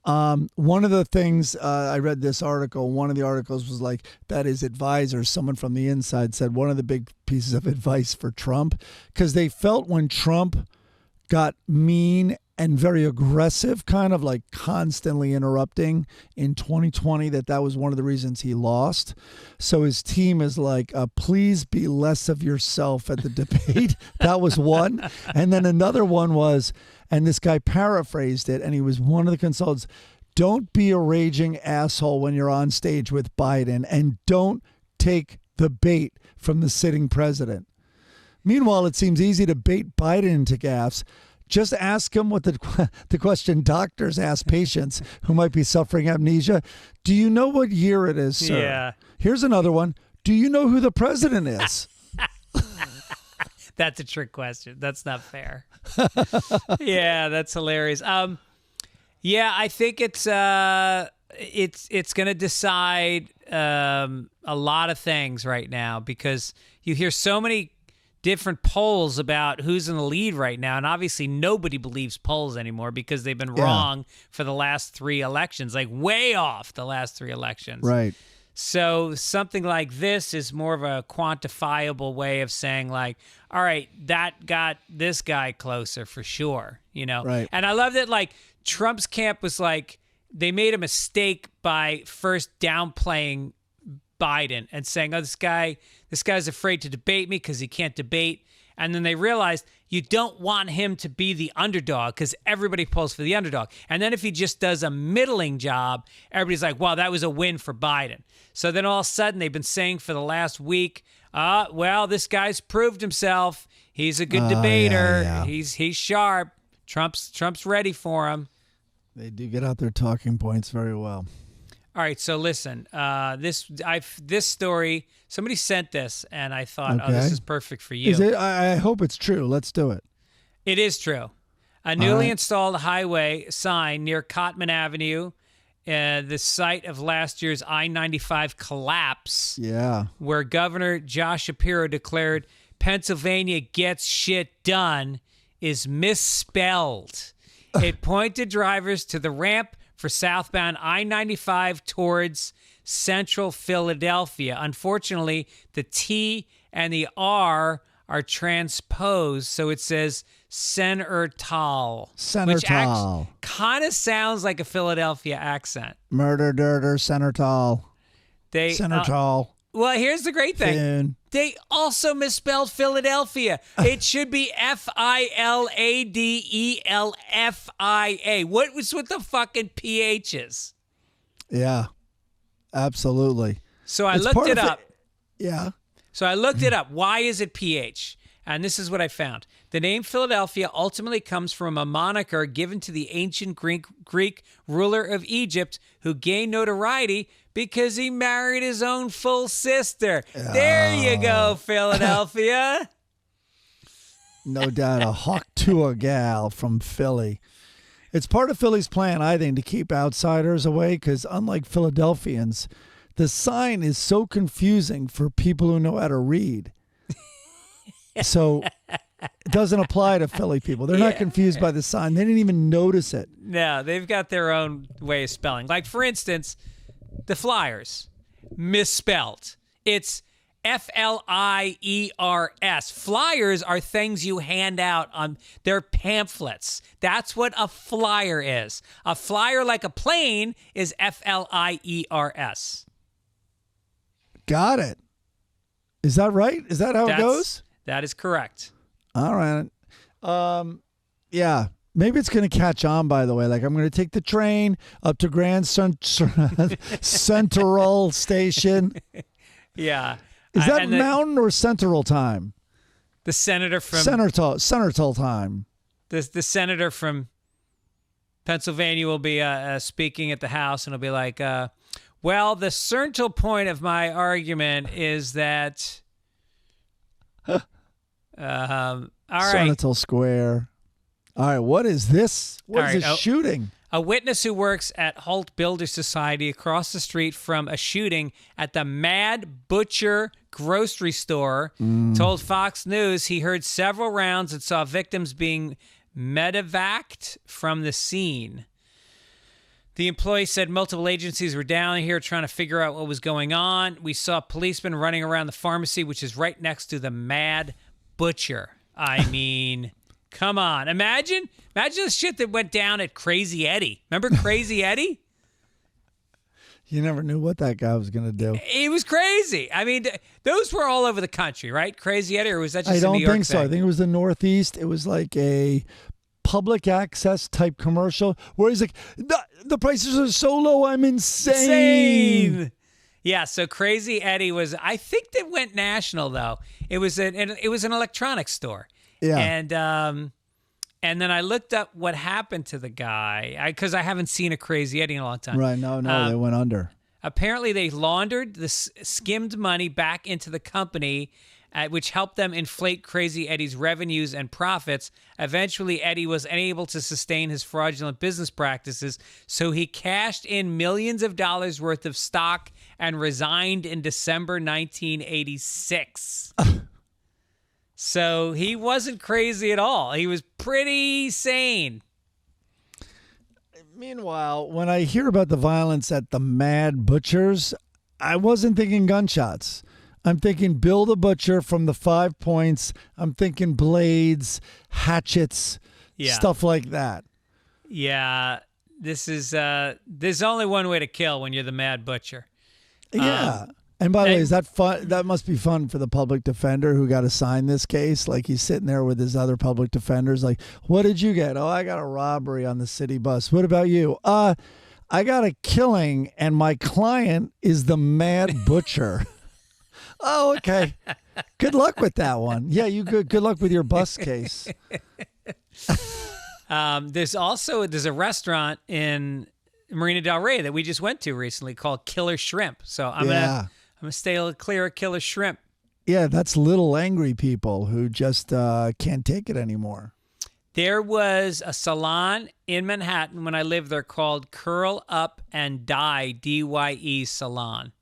One of the things I read this article, one of the articles was that his advisor, someone from the inside, said one of the big pieces of advice for Trump, because they felt when Trump got mean and very aggressive, kind of constantly interrupting in 2020, that was one of the reasons he lost. So his team is please be less of yourself at the debate. That was one. And then another one was, and this guy paraphrased it, and he was one of the consultants, don't be a raging asshole when you're on stage with Biden, and don't take the bait from the sitting president. Meanwhile, it seems easy to bait Biden into gaffes. Just ask him what the question doctors ask patients who might be suffering amnesia. Do you know what year it is, sir? Yeah. Here's another one. Do you know who the president is? That's a trick question. That's not fair. Yeah, that's hilarious. Yeah, I think it's going to decide a lot of things right now, because you hear so many different polls about who's in the lead right now, and obviously nobody believes polls anymore because they've been wrong for the last three elections, way off the last three elections. Right. So something like this is more of a quantifiable way of saying all right, that got this guy closer for sure, Right. And I love that Trump's camp was they made a mistake by first downplaying Biden and saying, oh, this guy's afraid to debate me because he can't debate. And then they realized you don't want him to be the underdog because everybody pulls for the underdog. And then if he just does a middling job, everybody's like, wow, that was a win for Biden. So then all of a sudden they've been saying for the last week, well, this guy's proved himself. He's a good debater. Yeah. He's sharp. Trump's ready for him. They do get out their talking points very well. All right, so listen, this story, somebody sent this, and I thought, oh, this is perfect for you. Is it? I hope it's true. Let's do it. It is true. A newly installed highway sign near Cotman Avenue, the site of last year's I-95 collapse, where Governor Josh Shapiro declared Pennsylvania gets shit done, is misspelled. It pointed drivers to the ramp for southbound I-95 towards central Philadelphia. Unfortunately, the T and the R are transposed, so it says Senertal. Which kind of sounds like a Philadelphia accent. Murder, Senertal. Senertal. Well, here's the great thing. They also misspelled Philadelphia. It should be Philadelphia. What was with the fucking PHs? Yeah, absolutely. So I looked it up. Yeah. So I looked it up. Why is it PH? And this is what I found. The name Philadelphia ultimately comes from a moniker given to the ancient Greek ruler of Egypt who gained notoriety because he married his own full sister. There you go, Philadelphia. No doubt, a Hawk Tuah gal from Philly. It's part of Philly's plan, I think, to keep outsiders away because unlike Philadelphians, the sign is so confusing for people who know how to read. So it doesn't apply to Philly people. They're not confused by the sign. They didn't even notice it. No, they've got their own way of spelling. Like, for instance, the Flyers, misspelled. It's F-L-I-E-R-S. Flyers are things you hand out on their pamphlets. That's what a flyer is. A flyer, like a plane, is F-L-I-E-R-S. Got it. Is that right? Is that how it goes? That is correct. All right. Yeah. Maybe it's going to catch on, by the way. Like, I'm going to take the train up to Grand Central Station. Yeah. Is that Mountain or Central Time? The senator from... Central Time. The senator from Pennsylvania will be speaking at the House, and he'll be like, well, the central point of my argument is that... all right. Senator Square. All right, what is this? What is this shooting? A witness who works at Holt Builder Society across the street from a shooting at the Mad Butcher grocery store told Fox News he heard several rounds and saw victims being medevaced from the scene. The employee said multiple agencies were down here trying to figure out what was going on. We saw policemen running around the pharmacy, which is right next to the Mad Butcher. I mean... Come on. Imagine the shit that went down at Crazy Eddie. Remember Crazy Eddie? You never knew what that guy was going to do. He was crazy. I mean, those were all over the country, right? Crazy Eddie, or was that just a New York thing? I don't think so. I think it was the Northeast. It was like a public access type commercial where he's like, the prices are so low, I'm insane. Yeah, so Crazy Eddie was, I think that went national, though. It was an electronics store. Yeah. And then I looked up what happened to the guy because I haven't seen a Crazy Eddie in a long time. Right. No, they went under. Apparently, they laundered the skimmed money back into the company, which helped them inflate Crazy Eddie's revenues and profits. Eventually, Eddie was unable to sustain his fraudulent business practices, so he cashed in millions of dollars worth of stock and resigned in December 1986. So he wasn't crazy at all. He was pretty sane. Meanwhile, when I hear about the violence at the Mad Butchers, I wasn't thinking gunshots. I'm thinking Bill the Butcher from the 5 Points. I'm thinking blades, hatchets, stuff like that. Yeah, this is there's only one way to kill when you're the Mad Butcher. Yeah. And by the way, is that fun? That must be fun for the public defender who got to sign this case. Like he's sitting there with his other public defenders. Like, what did you get? Oh, I got a robbery on the city bus. What about you? I got a killing, and my client is the Mad Butcher. Oh, okay. Good luck with that one. Yeah, you good luck with your bus case. There's a restaurant in Marina Del Rey that we just went to recently called Killer Shrimp. So I'm gonna stay clear of Killer Shrimp. Yeah, that's little angry people who just can't take it anymore. There was a salon in Manhattan when I lived there called Curl Up and Dye, D-Y-E Salon.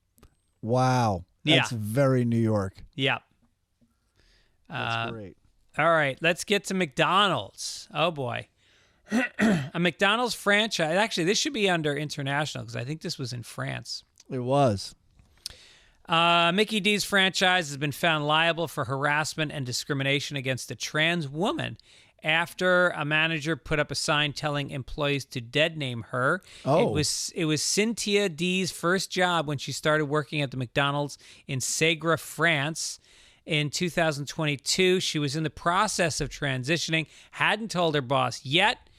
Wow. That's very New York. Yeah. That's great. All right, let's get to McDonald's. Oh, boy. A McDonald's franchise. Actually, this should be under international because I think this was in France. It was. Mickey D's franchise has been found liable for harassment and discrimination against a trans woman after a manager put up a sign telling employees to dead name her. Oh. It was Cynthia D's first job when she started working at the McDonald's in Segre, France. In 2022, she was in the process of transitioning, hadn't told her boss yet,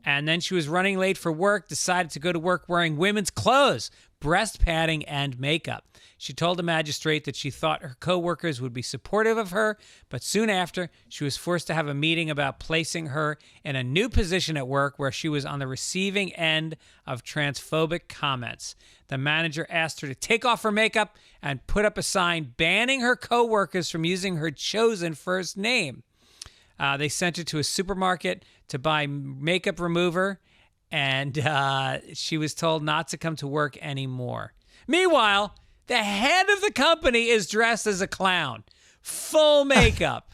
and then she was running late for work, decided to go to work wearing women's clothes, breast padding and makeup. She told the magistrate that she thought her co-workers would be supportive of her, but soon after, she was forced to have a meeting about placing her in a new position at work where she was on the receiving end of transphobic comments. The manager asked her to take off her makeup and put up a sign banning her co-workers from using her chosen first name. They sent her to a supermarket to buy makeup remover, and she was told not to come to work anymore. Meanwhile, the head of the company is dressed as a clown, full makeup.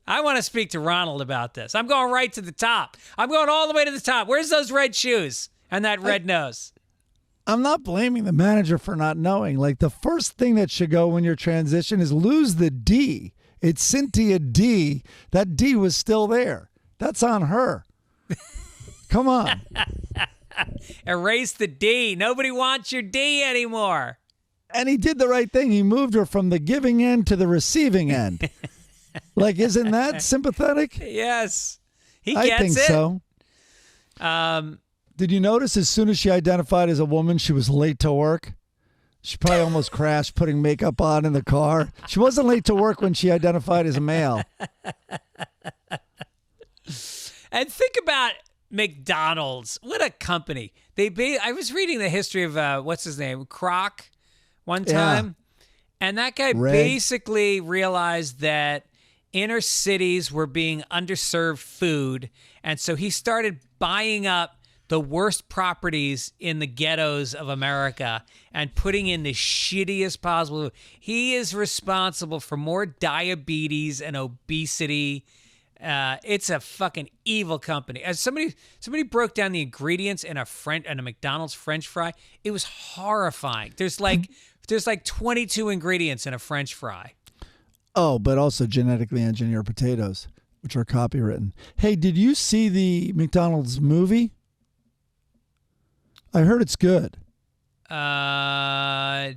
I want to speak to Ronald about this. I'm going right to the top. I'm going all the way to the top. Where's those red shoes and that red nose? I'm not blaming the manager for not knowing. Like, the first thing that should go when your transition is lose the D. It's Cynthia D. That D was still there. That's on her. Come on. Erase the D. Nobody wants your D anymore. And he did the right thing. He moved her from the giving end to the receiving end. Like, isn't that sympathetic? Yes. He I gets think it. so. Did you notice as soon as she identified as a woman, she was late to work? She probably almost crashed putting makeup on in the car. She wasn't late to work when she identified as a male. And think about McDonald's. What a company. I was reading the history of, what's his name, Kroc one time. Yeah. And that guy basically realized that inner cities were being underserved food. And so he started buying up the worst properties in the ghettos of America and putting in the shittiest possible. He is responsible for more diabetes and obesity. It's a fucking evil company. As somebody broke down the ingredients in a McDonald's French fry, it was horrifying. There's like 22 ingredients in a French fry. Oh, but also genetically engineered potatoes, which are copywritten. Hey, did you see the McDonald's movie? I heard it's good. No, I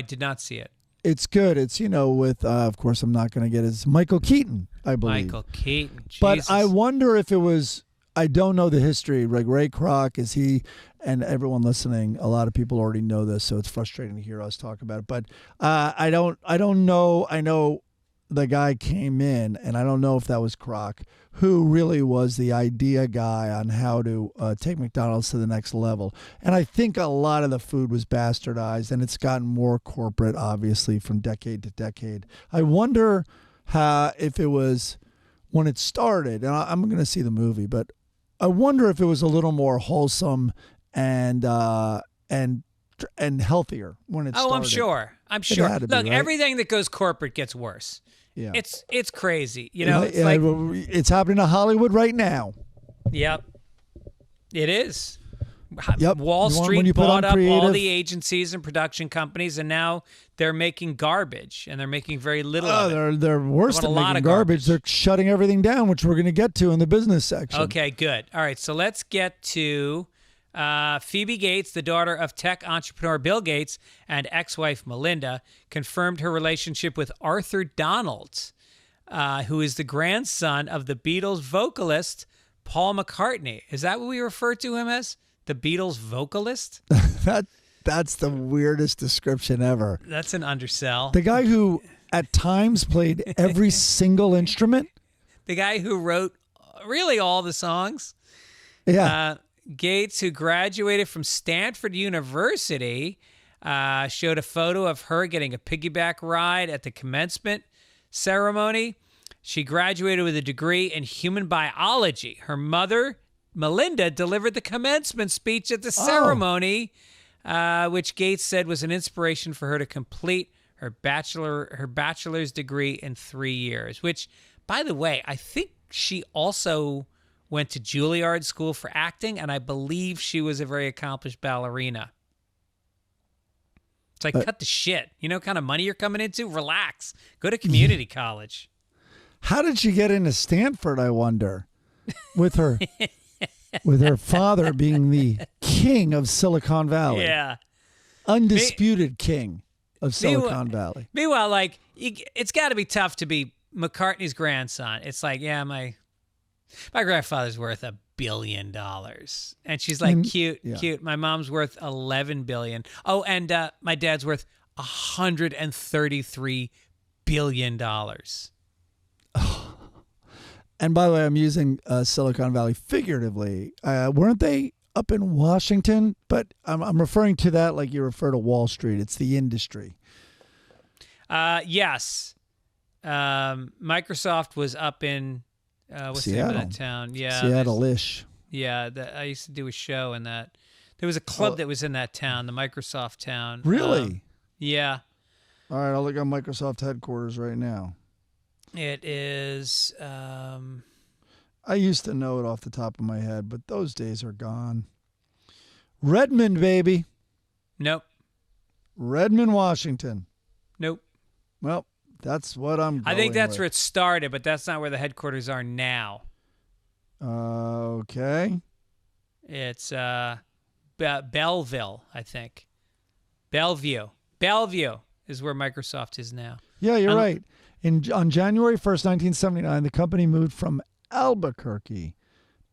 did not see it. It's good. It's, with, of course, I'm not going to get it. It's Michael Keaton, I believe. Michael Keaton. Jesus. But I wonder if it was, I don't know the history. Like Ray Kroc, is he, and everyone listening, a lot of people already know this, so it's frustrating to hear us talk about it. But I don't know. I know the guy came in, and I don't know if that was Kroc, who really was the idea guy on how to take McDonald's to the next level. And I think a lot of the food was bastardized, and it's gotten more corporate, obviously, from decade to decade. I wonder if it was when it started, and I'm going to see the movie, but I wonder if it was a little more wholesome and healthier when it started. Oh, I'm sure. Look, right? Everything that goes corporate gets worse. Yeah. It's crazy. It's happening to Hollywood right now. Yep. It is. Yep. Wall Street bought up all the agencies and production companies, and now they're making garbage, and they're making very little of it. They're worse than making garbage. They're shutting everything down, which we're going to get to in the business section. Okay, good. All right, so let's get to Phoebe Gates, the daughter of tech entrepreneur Bill Gates and ex-wife Melinda, confirmed her relationship with Arthur Donald, who is the grandson of the Beatles vocalist Paul McCartney. Is that what we refer to him as? The Beatles vocalist? That's the weirdest description ever. That's an undersell. The guy who at times played every single instrument? The guy who wrote really all the songs? Yeah. Gates, who graduated from Stanford University, showed a photo of her getting a piggyback ride at the commencement ceremony. She graduated with a degree in human biology. Her mother, Melinda, delivered the commencement speech at the ceremony, which Gates said was an inspiration for her to complete her bachelor's degree in 3 years, which, by the way, I think she also went to Juilliard School for acting, and I believe she was a very accomplished ballerina. It's like, cut the shit. You know what kind of money you're coming into? Relax. Go to community college. How did she get into Stanford, I wonder? With her father being the king of Silicon Valley. Yeah. Undisputed king of Silicon Valley. Meanwhile, it's got to be tough to be McCartney's grandson. It's like, yeah, my grandfather's worth a billion. And she's like, cute. My mom's worth $11 billion. Oh, and my dad's worth $133 billion. And by the way, I'm using Silicon Valley figuratively. Weren't they up in Washington? But I'm referring to that like you refer to Wall Street. It's the industry. Yes. Microsoft was up in what's the name of that town? Yeah, Seattle-ish. Yeah, I used to do a show in that. There was a club that was in that town, the Microsoft town. Really? Yeah. All right, I'll look at Microsoft headquarters right now. It is. I used to know it off the top of my head, but those days are gone. Redmond, baby. Nope. Redmond, Washington. Nope. Well, that's what I'm going I think that's with. where it started, but that's not where the headquarters are now. Okay. It's Belleville, I think. Bellevue is where Microsoft is now. Yeah, you're right. On January 1st, 1979, the company moved from Albuquerque.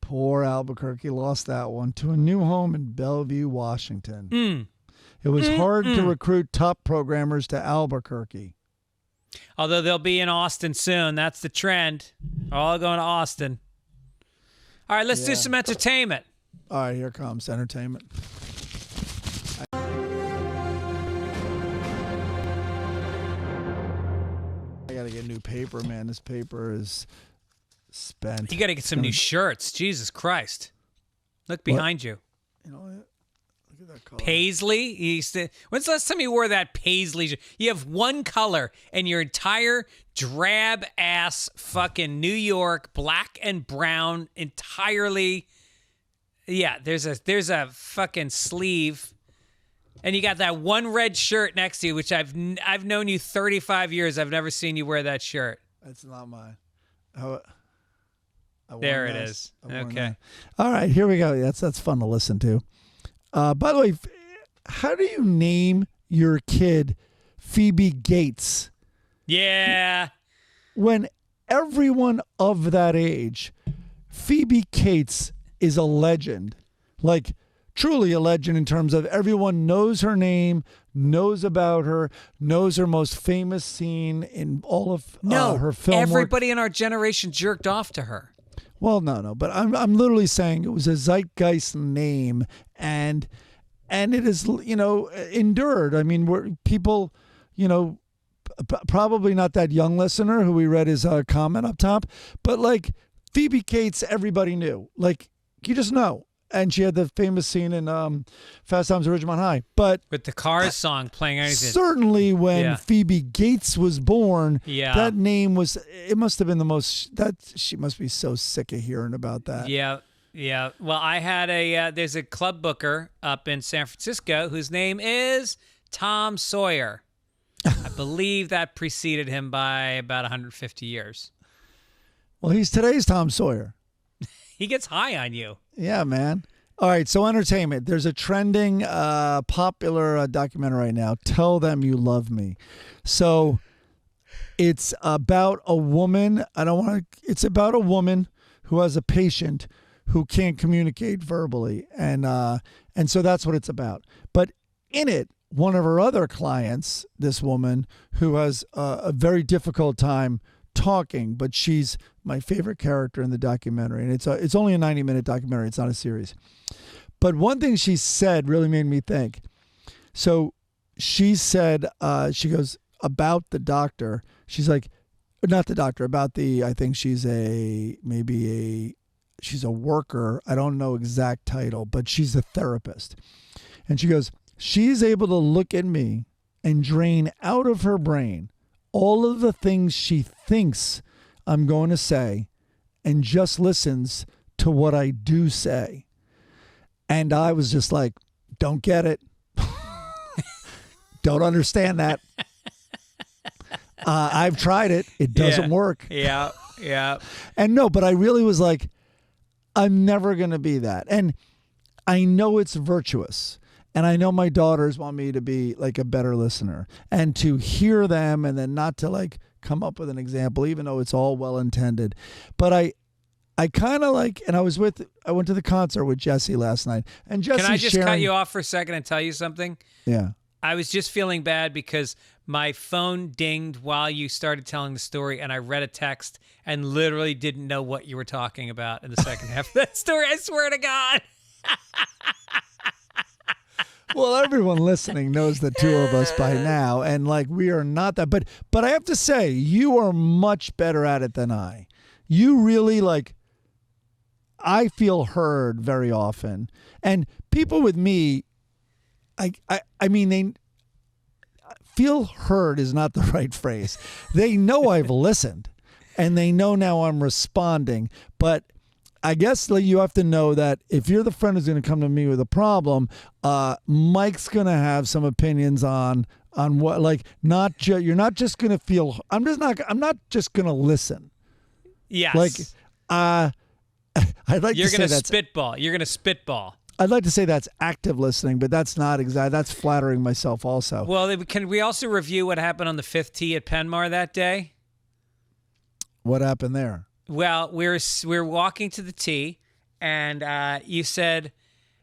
Poor Albuquerque lost that one to a new home in Bellevue, Washington. It was hard to recruit top programmers to Albuquerque. Although they'll be in Austin soon. That's the trend. All going to Austin. All right, let's do some entertainment. All right, here comes entertainment. I got to get new paper, man. This paper is spent. You got to get some new shirts. Jesus Christ. Look behind you. You know what? Look at that color. Paisley? When's the last time you wore that Paisley? You have one color in your entire drab-ass fucking New York, black and brown, entirely. Yeah, there's a fucking sleeve. And you got that one red shirt next to you, which I've known you 35 years. I've never seen you wear that shirt. That's not mine. There it is. Okay. All right, here we go. That's fun to listen to. By the way, how do you name your kid Phoebe Gates? Yeah. When everyone of that age, Phoebe Gates is a legend. Like, truly a legend in terms of everyone knows her name, knows about her, knows her most famous scene in all of her film everybody work. in our generation jerked off to her. Well, no, but I'm literally saying it was a zeitgeist name, and it is, endured. I mean, people, probably not that young listener who we read his comment up top, but like Phoebe Cates, everybody knew. Like, you just know. And she had the famous scene in Fast Times at Ridgemont High. But with the Cars song playing anything. Certainly when Phoebe Gates was born, that name it must have been the most, she must be so sick of hearing about that. Yeah. Well, I had there's a club booker up in San Francisco whose name is Tom Sawyer. I believe that preceded him by about 150 years. Well, he's today's Tom Sawyer. He gets high on you. Yeah, man. All right, so entertainment. There's a trending, popular documentary right now, Tell Them You Love Me. So it's about a woman. It's about a woman who has a patient who can't communicate verbally. And so that's what it's about. But in it, one of her other clients, this woman who has a very difficult time talking, but she's my favorite character in the documentary, and it's only a 90-minute documentary. It's not a series. But one thing she said really made me think. So she said, she goes about the doctor. She's like, not the doctor, about I think she's she's a worker. I don't know exact title, but she's a therapist. And she goes, she's able to look at me and drain out of her brain all of the things she thinks I'm going to say and just listens to what I do say. And I was just like, don't get it. Don't understand that. I've tried it. It doesn't work. Yeah. And no, but I really was like, I'm never going to be that. And I know it's virtuous. And I know my daughters want me to be like a better listener and to hear them and then not to like come up with an example, even though it's all well intended. But I kind of like, and I went to the concert with Jesse last night, and Jesse Can I just cut you off for a second and tell you something? Yeah. I was just feeling bad because my phone dinged while you started telling the story, and I read a text and literally didn't know what you were talking about in the second half of that story. I swear to God. Well, everyone listening knows the two of us by now, and like we are not that. But I have to say, you are much better at it than I. You really like. I feel heard very often, and people with me, I mean, they feel heard is not the right phrase. They know I've listened, and they know now I'm responding. But I guess like, you have to know that if you're the friend who's going to come to me with a problem, Mike's going to have some opinions on what, like, you're not just going to feel. I'm not just going to listen. Yes. Like, I'd like You're to going say to spitball. You're going to spitball. I'd like to say that's active listening, but that's not exact. That's flattering myself also. Well, can we also review what happened on the 5th tee at Penmar that day? What happened there? Well, we were walking to the tee, and you said,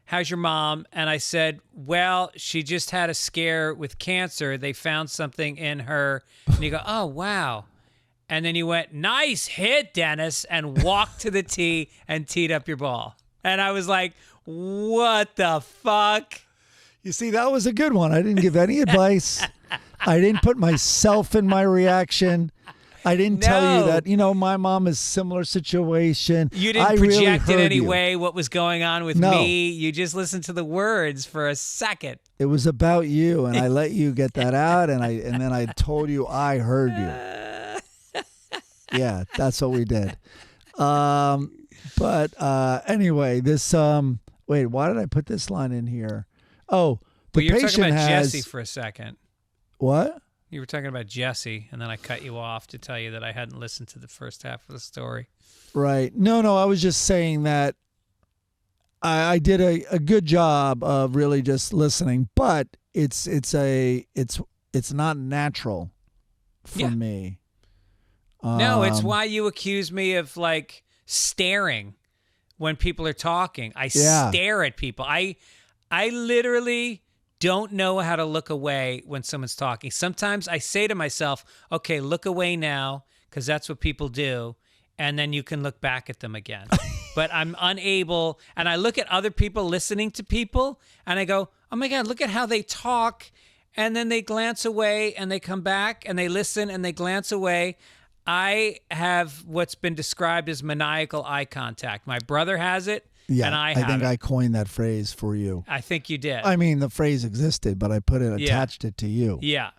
"How's your mom?" And I said, "Well, she just had a scare with cancer. They found something in her." And you go, "Oh, wow." And then you went, "Nice hit, Dennis," and walked to the tee and teed up your ball. And I was like, what the fuck? You see, that was a good one. I didn't give any advice. I didn't put myself in my reaction. I didn't tell you that, my mom is similar situation. You didn't project in any way what was going on with me. You just listened to the words for a second. It was about you, and I let you get that out, and then I told you I heard you. Yeah, that's what we did. But anyway, this wait, why did I put this line in here? Oh, the you're patient talking about has Jesse for a second. What? You were talking about Jesse, and then I cut you off to tell you that I hadn't listened to the first half of the story. Right. No, I was just saying that I did a good job of really just listening, but it's not natural for me. No, it's why you accuse me of like staring when people are talking. I stare at people. I literally don't know how to look away when someone's talking. Sometimes I say to myself, okay, look away now, because that's what people do. And then you can look back at them again. But I'm unable. And I look at other people listening to people, and I go, oh my God, look at how they talk. And then they glance away, and they come back, and they listen, and they glance away. I have what's been described as maniacal eye contact. My brother has it, and I have think it. I coined that phrase for you. I think you did. I mean, the phrase existed, but I attached it to you. Yeah.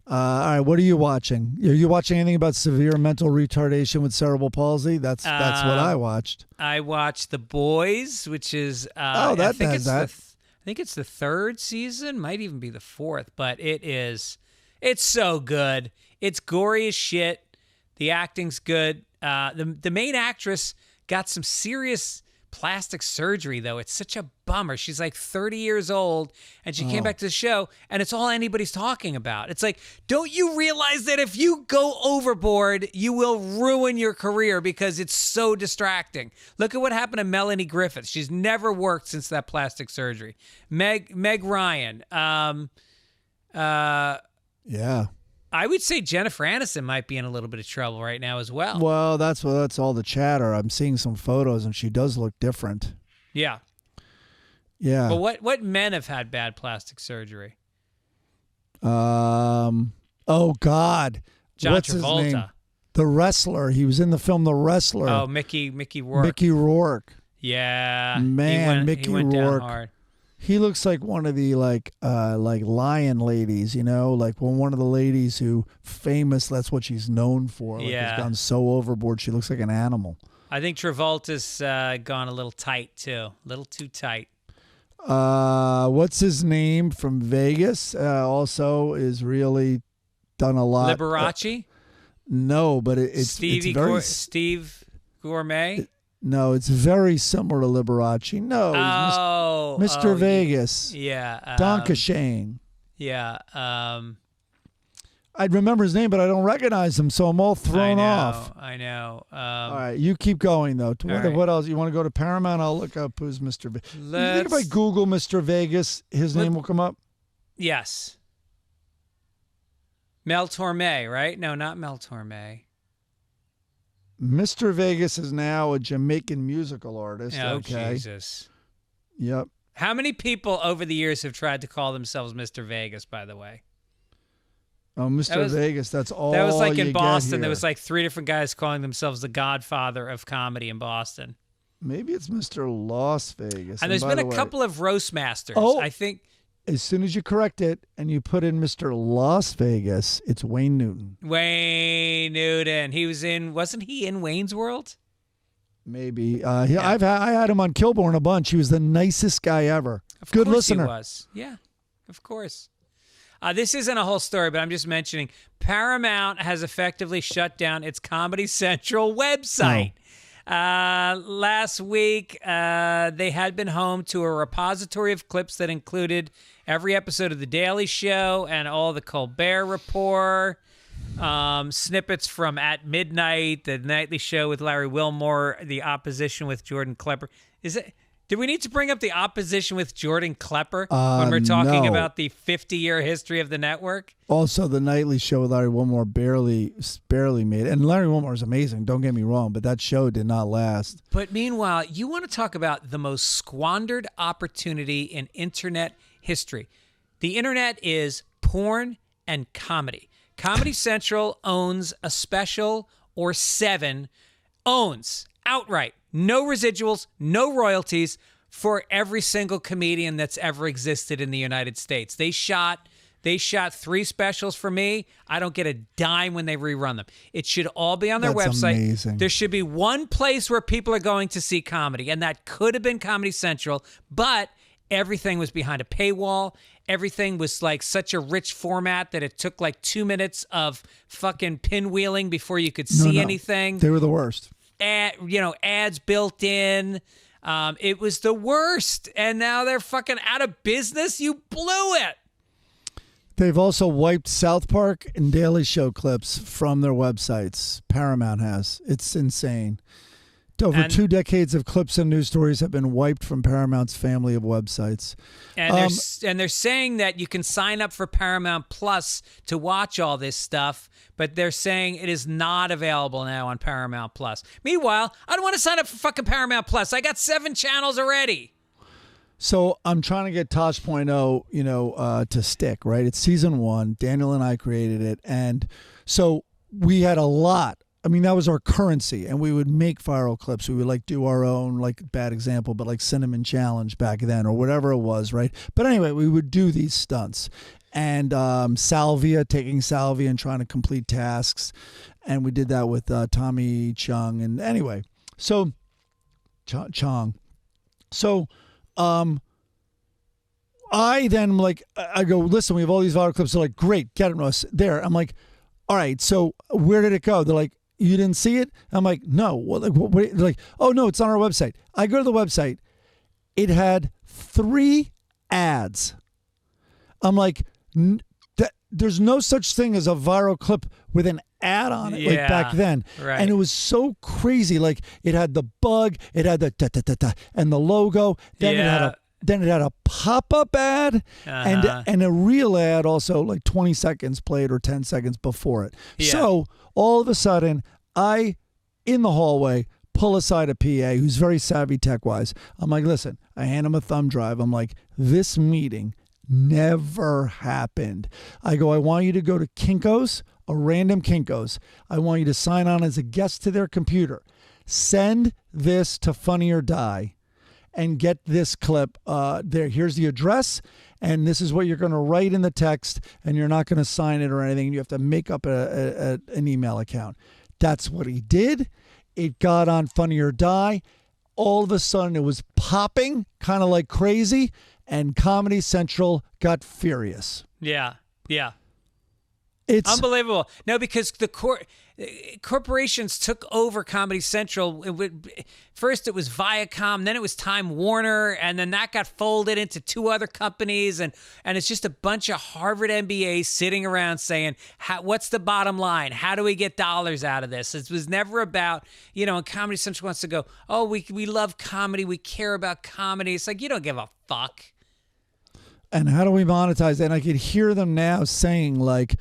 All right, what are you watching? Are you watching anything about severe mental retardation with cerebral palsy? That's what I watched. I watched The Boys, which is I think it's the 3rd season, might even be the 4th, but it's so good. It's gory as shit. The acting's good. The main actress got some serious plastic surgery, though. It's such a bummer. She's like 30 years old, and she came back to the show, and it's all anybody's talking about. It's like, don't you realize that if you go overboard, you will ruin your career because it's so distracting? Look at what happened to Melanie Griffith. She's never worked since that plastic surgery. Meg Ryan. Yeah. I would say Jennifer Aniston might be in a little bit of trouble right now as well. Well, that's all the chatter. I'm seeing some photos, and she does look different. Yeah. Yeah. But what men have had bad plastic surgery? Oh God. John What's Travolta. his name? The wrestler. He was in the film The Wrestler. Oh, Mickey Rourke. Mickey Rourke. Yeah. Man, he went Rourke. down hard. He looks like one of the like lion ladies, like one of the ladies who famous. That's what she's known for. Like, has gone so overboard. She looks like an animal. I think Travolta's gone a little tight too, a little too tight. What's his name from Vegas? Also is really done a lot. Liberace? No, but it's very Steve Gourmet. No, it's very similar to Liberace. No, Mr. Vegas. Yeah. Donka Shane. Yeah. I'd remember his name, but I don't recognize him, so I'm all thrown off. I know. All right, you keep going, though. What else? You want to go to Paramount? I'll look up who's Mr. Vegas. You think if I Google Mr. Vegas, his name will come up? Yes. Mel Torme, right? No, not Mel Torme. Mr. Vegas is now a Jamaican musical artist. Oh, okay. Jesus. Yep. How many people over the years have tried to call themselves Mr. Vegas, by the way? Oh, Mr. Vegas, that's all. That was like you in get Boston. here. There was like 3 different guys calling themselves the Godfather of comedy in Boston. Maybe it's Mr. Las Vegas. And there's been a couple of roast masters. Oh, I think. As soon as you correct it and you put in Mr. Las Vegas, it's Wayne Newton. Wayne Newton. He was in. Wasn't he in Wayne's World? Maybe. I had him on Kilborn a bunch. He was the nicest guy ever. Good listener. He was. Yeah, of course. This isn't a whole story, but I'm just mentioning Paramount has effectively shut down its Comedy Central website. Last week, they had been home to a repository of clips that included every episode of The Daily Show and all the Colbert Report, snippets from At Midnight, The Nightly Show with Larry Wilmore, The Opposition with Jordan Klepper. Do we need to bring up The Opposition with Jordan Klepper when we're talking about the 50-year history of the network? Also, The Nightly Show with Larry Wilmore barely made it. And Larry Wilmore is amazing, don't get me wrong, but that show did not last. But meanwhile, you want to talk about the most squandered opportunity in internet history. The internet is porn and comedy. Comedy Central owns a special or 7, owns outright. No residuals, no royalties for every single comedian that's ever existed in the United States. They shot 3 specials for me. I don't get a dime when they rerun them. It should all be on their website. Amazing. There should be one place where people are going to see comedy, and that could have been Comedy Central, but everything was behind a paywall. Everything was like such a rich format that it took like 2 minutes of fucking pinwheeling before you could see anything. They were the worst. Ads built in. It was the worst. And now they're fucking out of business. You blew it. They've also wiped South Park and Daily Show clips from their websites. Paramount has. It's insane. Over 2 decades of clips and news stories have been wiped from Paramount's family of websites. And they're saying that you can sign up for Paramount Plus to watch all this stuff, but they're saying it is not available now on Paramount Plus. Meanwhile, I don't want to sign up for fucking Paramount Plus. I got 7 channels already. So I'm trying to get Tosh.0, to stick, right? It's season 1. Daniel and I created it. And so we had a lot. I mean, that was our currency, and we would make viral clips. We would do our own, bad example, but Cinnamon Challenge back then or whatever it was, right? But anyway, we would do these stunts. And taking salvia and trying to complete tasks. And we did that with Tommy Chung. And anyway, so Chong. So I then I go, listen, we have all these viral clips. They're like, great, get them to us there. I'm like, all right, so where did it go? They're like, you didn't see it? I'm like, no. What, they're like, oh, no, it's on our website. I go to the website. It had 3 ads. I'm like, there's no such thing as a viral clip with an ad on it back then. Right. And it was so crazy. It had the bug, it had the da-da-da-da and the logo. Then it had a pop-up ad and a real ad also 20 seconds played or 10 seconds before it. Yeah. So all of a sudden, in the hallway, pull aside a PA who's very savvy tech-wise. I'm like, listen, I hand him a thumb drive. I'm like, this meeting never happened. I go, I want you to go to Kinko's, a random Kinko's. I want you to sign on as a guest to their computer. Send this to Funny or Die. And get this clip there. Here's the address, and this is what you're going to write in the text, and you're not going to sign it or anything. You have to make up an email account. That's what he did. It got on Funny or Die. All of a sudden, it was popping, kind of like crazy, and Comedy Central got furious. Yeah. It's unbelievable. No, because the corporations took over Comedy Central. First it was Viacom, then it was Time Warner, and then that got folded into two other companies, and it's just a bunch of Harvard MBAs sitting around saying, what's the bottom line? How do we get dollars out of this? It was never about, and Comedy Central wants to go, oh, we love comedy, we care about comedy. It's like, you don't give a fuck. And how do we monetize that? And I could hear them now saying like,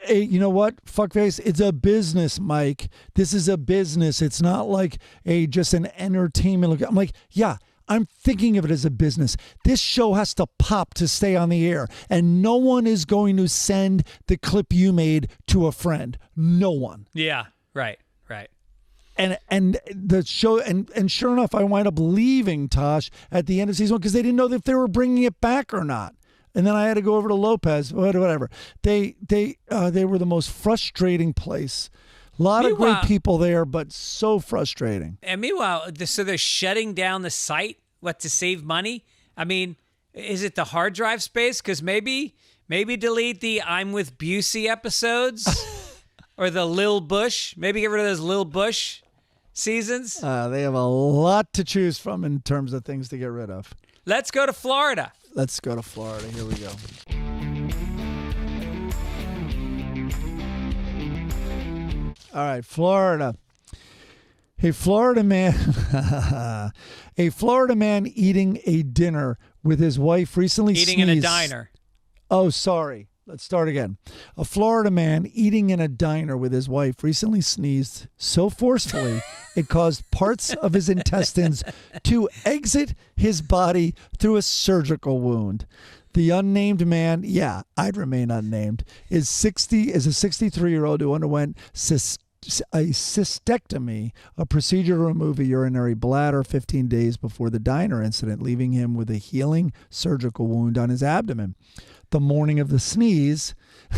hey, you know what? Fuckface, it's a business, Mike. This is a business. It's not like just an entertainment. I'm like, yeah, I'm thinking of it as a business. This show has to pop to stay on the air. And no one is going to send the clip you made to a friend. No one. Yeah, right. And the show, and sure enough, I wind up leaving Tosh at the end of season 1 because they didn't know if they were bringing it back or not. And then I had to go over to Lopez, whatever. They were the most frustrating place. A lot of great people there, but so frustrating. And meanwhile, so they're shutting down the site, to save money? I mean, is it the hard drive space? Because maybe delete the I'm with Busey episodes or the Lil Bush. Maybe get rid of those Lil Bush seasons. They have a lot to choose from in terms of things to get rid of. Let's go to Florida. Let's go to Florida. Here we go. All right, Florida. A Florida man eating a dinner with his wife recently Eating sneezed. in a diner. Oh, sorry. Let's start again. A Florida man eating in a diner with his wife recently sneezed so forcefully it caused parts of his intestines to exit his body through a surgical wound. The unnamed man, yeah, I'd remain unnamed, is a 63-year-old who underwent a cystectomy, a procedure to remove a urinary bladder 15 days before the diner incident, leaving him with a healing surgical wound on his abdomen. The morning of the sneeze,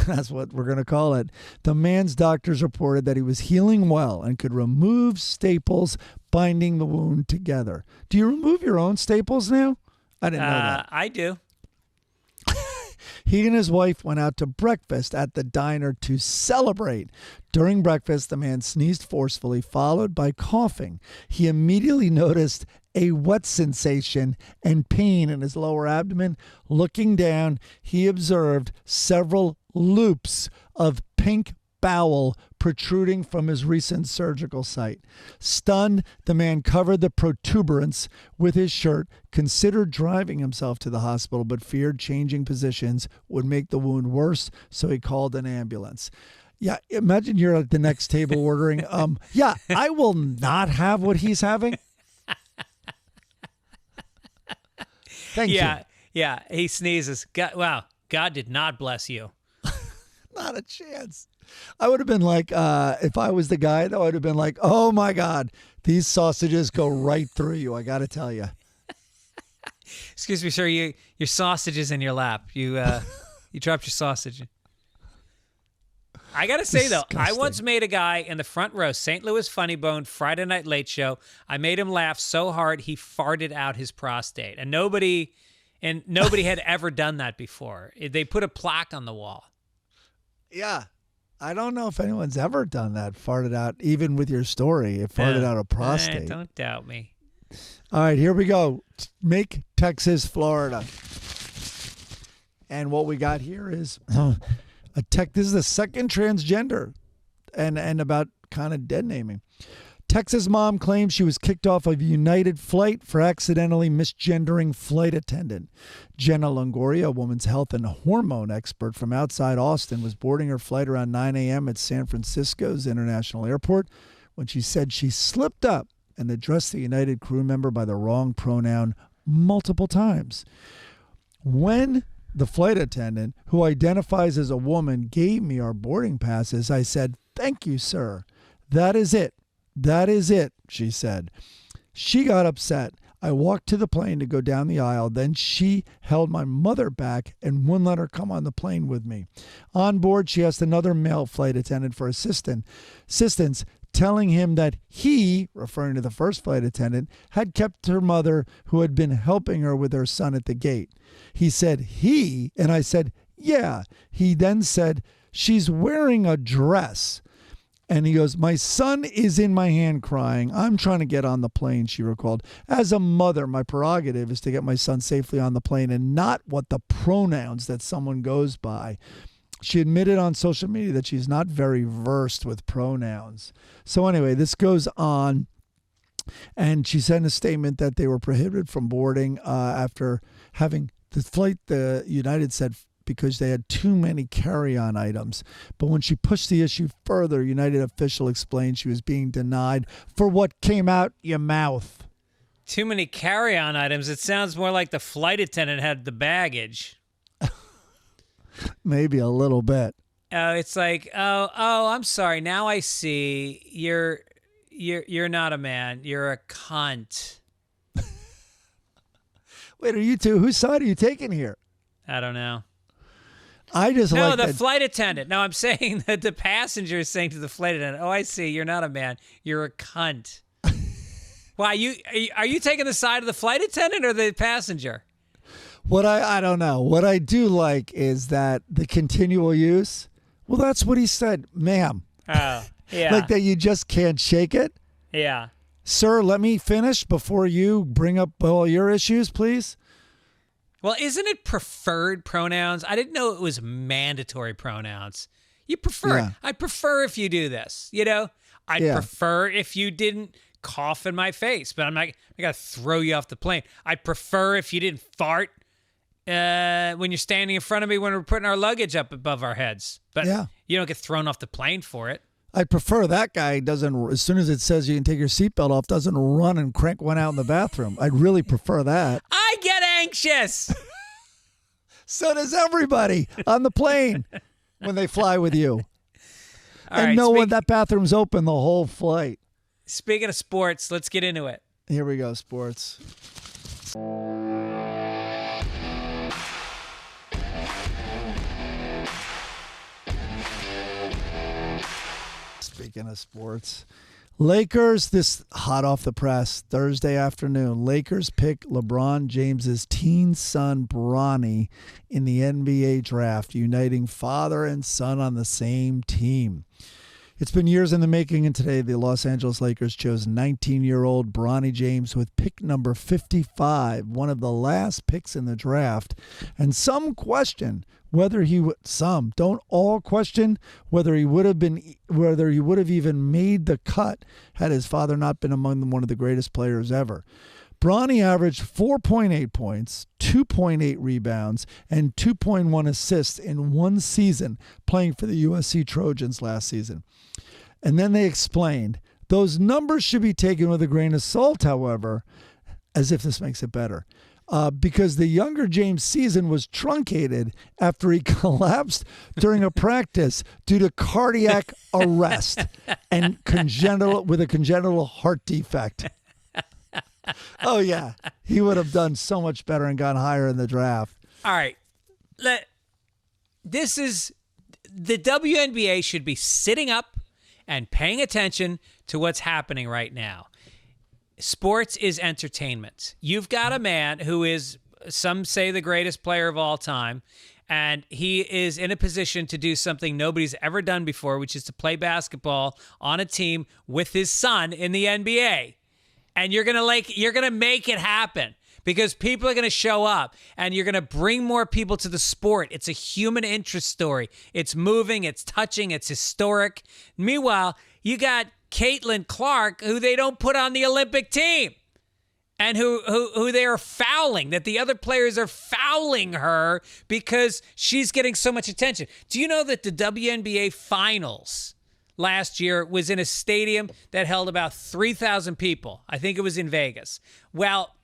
that's what we're going to call it, the man's doctors reported that he was healing well and could remove staples binding the wound together. Do you remove your own staples now? I didn't know that. I do. He and his wife went out to breakfast at the diner to celebrate. During breakfast, the man sneezed forcefully, followed by coughing. He immediately noticed a wet sensation and pain in his lower abdomen. Looking down, he observed several loops of pink bowel protruding from his recent surgical site. Stunned, the man covered the protuberance with his shirt, considered driving himself to the hospital, but feared changing positions would make the wound worse, so he called an ambulance. Yeah, imagine you're at the next table ordering. Yeah, I will not have what he's having. Thank you. Yeah, he sneezes. God did not bless you. Not a chance. I would have been like, if I was the guy, though, I would have been like, oh my God, these sausages go right through you. I got to tell you. Excuse me, sir. Your sausage is in your lap. You dropped your sausage. I got to say, though, I once made a guy in the front row, St. Louis Funny Bone, Friday Night Late Show. I made him laugh so hard he farted out his prostate. And nobody had ever done that before. They put a plaque on the wall. Yeah. I don't know if anyone's ever done that, farted out, even with your story. It farted out a prostate. Don't doubt me. All right, here we go. Make Texas, Florida. And what we got here is this is the second transgender and about kind of dead naming. Texas mom claims she was kicked off of United flight for accidentally misgendering flight attendant. Jenna Longoria, a woman's health and hormone expert from outside Austin, was boarding her flight around 9 a.m. at San Francisco's International Airport when she said she slipped up and addressed the United crew member by the wrong pronoun multiple times. When the flight attendant, who identifies as a woman, gave me our boarding passes, I said, "Thank you, sir. That is it. That is it," she said. She got upset. I walked to the plane to go down the aisle. Then she held my mother back and wouldn't let her come on the plane with me. On board, she asked another male flight attendant for assistance, telling him that he, referring to the first flight attendant, had kept her mother, who had been helping her with her son at the gate. He said, "He?" And I said, "Yeah." He then said, She's wearing a dress. And he goes, my son is in my hand crying. I'm trying to get on the plane, she recalled. As a mother, my prerogative is to get my son safely on the plane and not what the pronouns that someone goes by. She admitted on social media that she's not very versed with pronouns. So anyway, this goes on. And she said in a statement that they were prohibited from boarding after having the flight, the United said, because they had too many carry-on items. But when she pushed the issue further, United official explained she was being denied for what came out your mouth. Too many carry-on items. It sounds more like the flight attendant had the baggage. Maybe a little bit. It's like, oh, I'm sorry. Now I see. You're not a man. You're a cunt. Wait, are you two? Whose side are you taking here? I don't know. I just no, like the that. flight attendant. No, I'm saying that the passenger is saying to the flight attendant, "Oh, I see. You're not a man. You're a cunt." Why are you taking the side of the flight attendant or the passenger? What I don't know. What I do like is that the continual use. Well, that's what he said, ma'am. Oh, yeah. Like that you just can't shake it. Yeah. Sir, let me finish before you bring up all your issues, please. Well, isn't it preferred pronouns? I didn't know it was mandatory pronouns. You prefer it. I prefer if you do this. You know, I'd prefer if you didn't cough in my face, but I'm not, I got to throw you off the plane. I'd prefer if you didn't fart when you're standing in front of me when we're putting our luggage up above our heads. But you don't get thrown off the plane for it. I'd prefer that guy doesn't, as soon as it says you can take your seatbelt off, doesn't run and crank one out in the bathroom. I'd really prefer that. I get anxious. So does everybody on the plane when they fly with you. All and right, when that bathroom's open the whole flight. Speaking of sports, let's get into it. Here we go, sports. Speaking of sports, Lakers, this hot off the press, Thursday afternoon. Lakers pick LeBron James's teen son, Bronny, in the NBA draft, uniting father and son on the same team. It's been years in the making, and today the Los Angeles Lakers chose 19-year-old Bronny James with pick number 55, one of the last picks in the draft. And some question whether he would, some don't all question whether he would have even made the cut had his father not been among them, one of the greatest players ever. Bronny averaged 4.8 points, 2.8 rebounds, and 2.1 assists in one season playing for the USC Trojans last season. And then they explained, those numbers should be taken with a grain of salt, however, as if this makes it better. Because the younger James season was truncated after he collapsed during a practice due to cardiac arrest and with a congenital heart defect. Oh, yeah. He would have done so much better and gone higher in the draft. All right. This is the WNBA should be sitting up and paying attention to what's happening right now. Sports is entertainment. You've got a man who is, some say, the greatest player of all time, and he is in a position to do something nobody's ever done before, which is to play basketball on a team with his son in the NBA. And you're gonna make it happen because people are gonna show up and you're gonna bring more people to the sport. It's a human interest story. It's moving, it's touching, it's historic. Meanwhile, you got Caitlin Clark, who they don't put on the Olympic team, and who they are fouling, that the other players are fouling her because she's getting so much attention. Do you know that the WNBA Finals last year was in a stadium that held about 3,000 people? I think it was in Vegas. Well,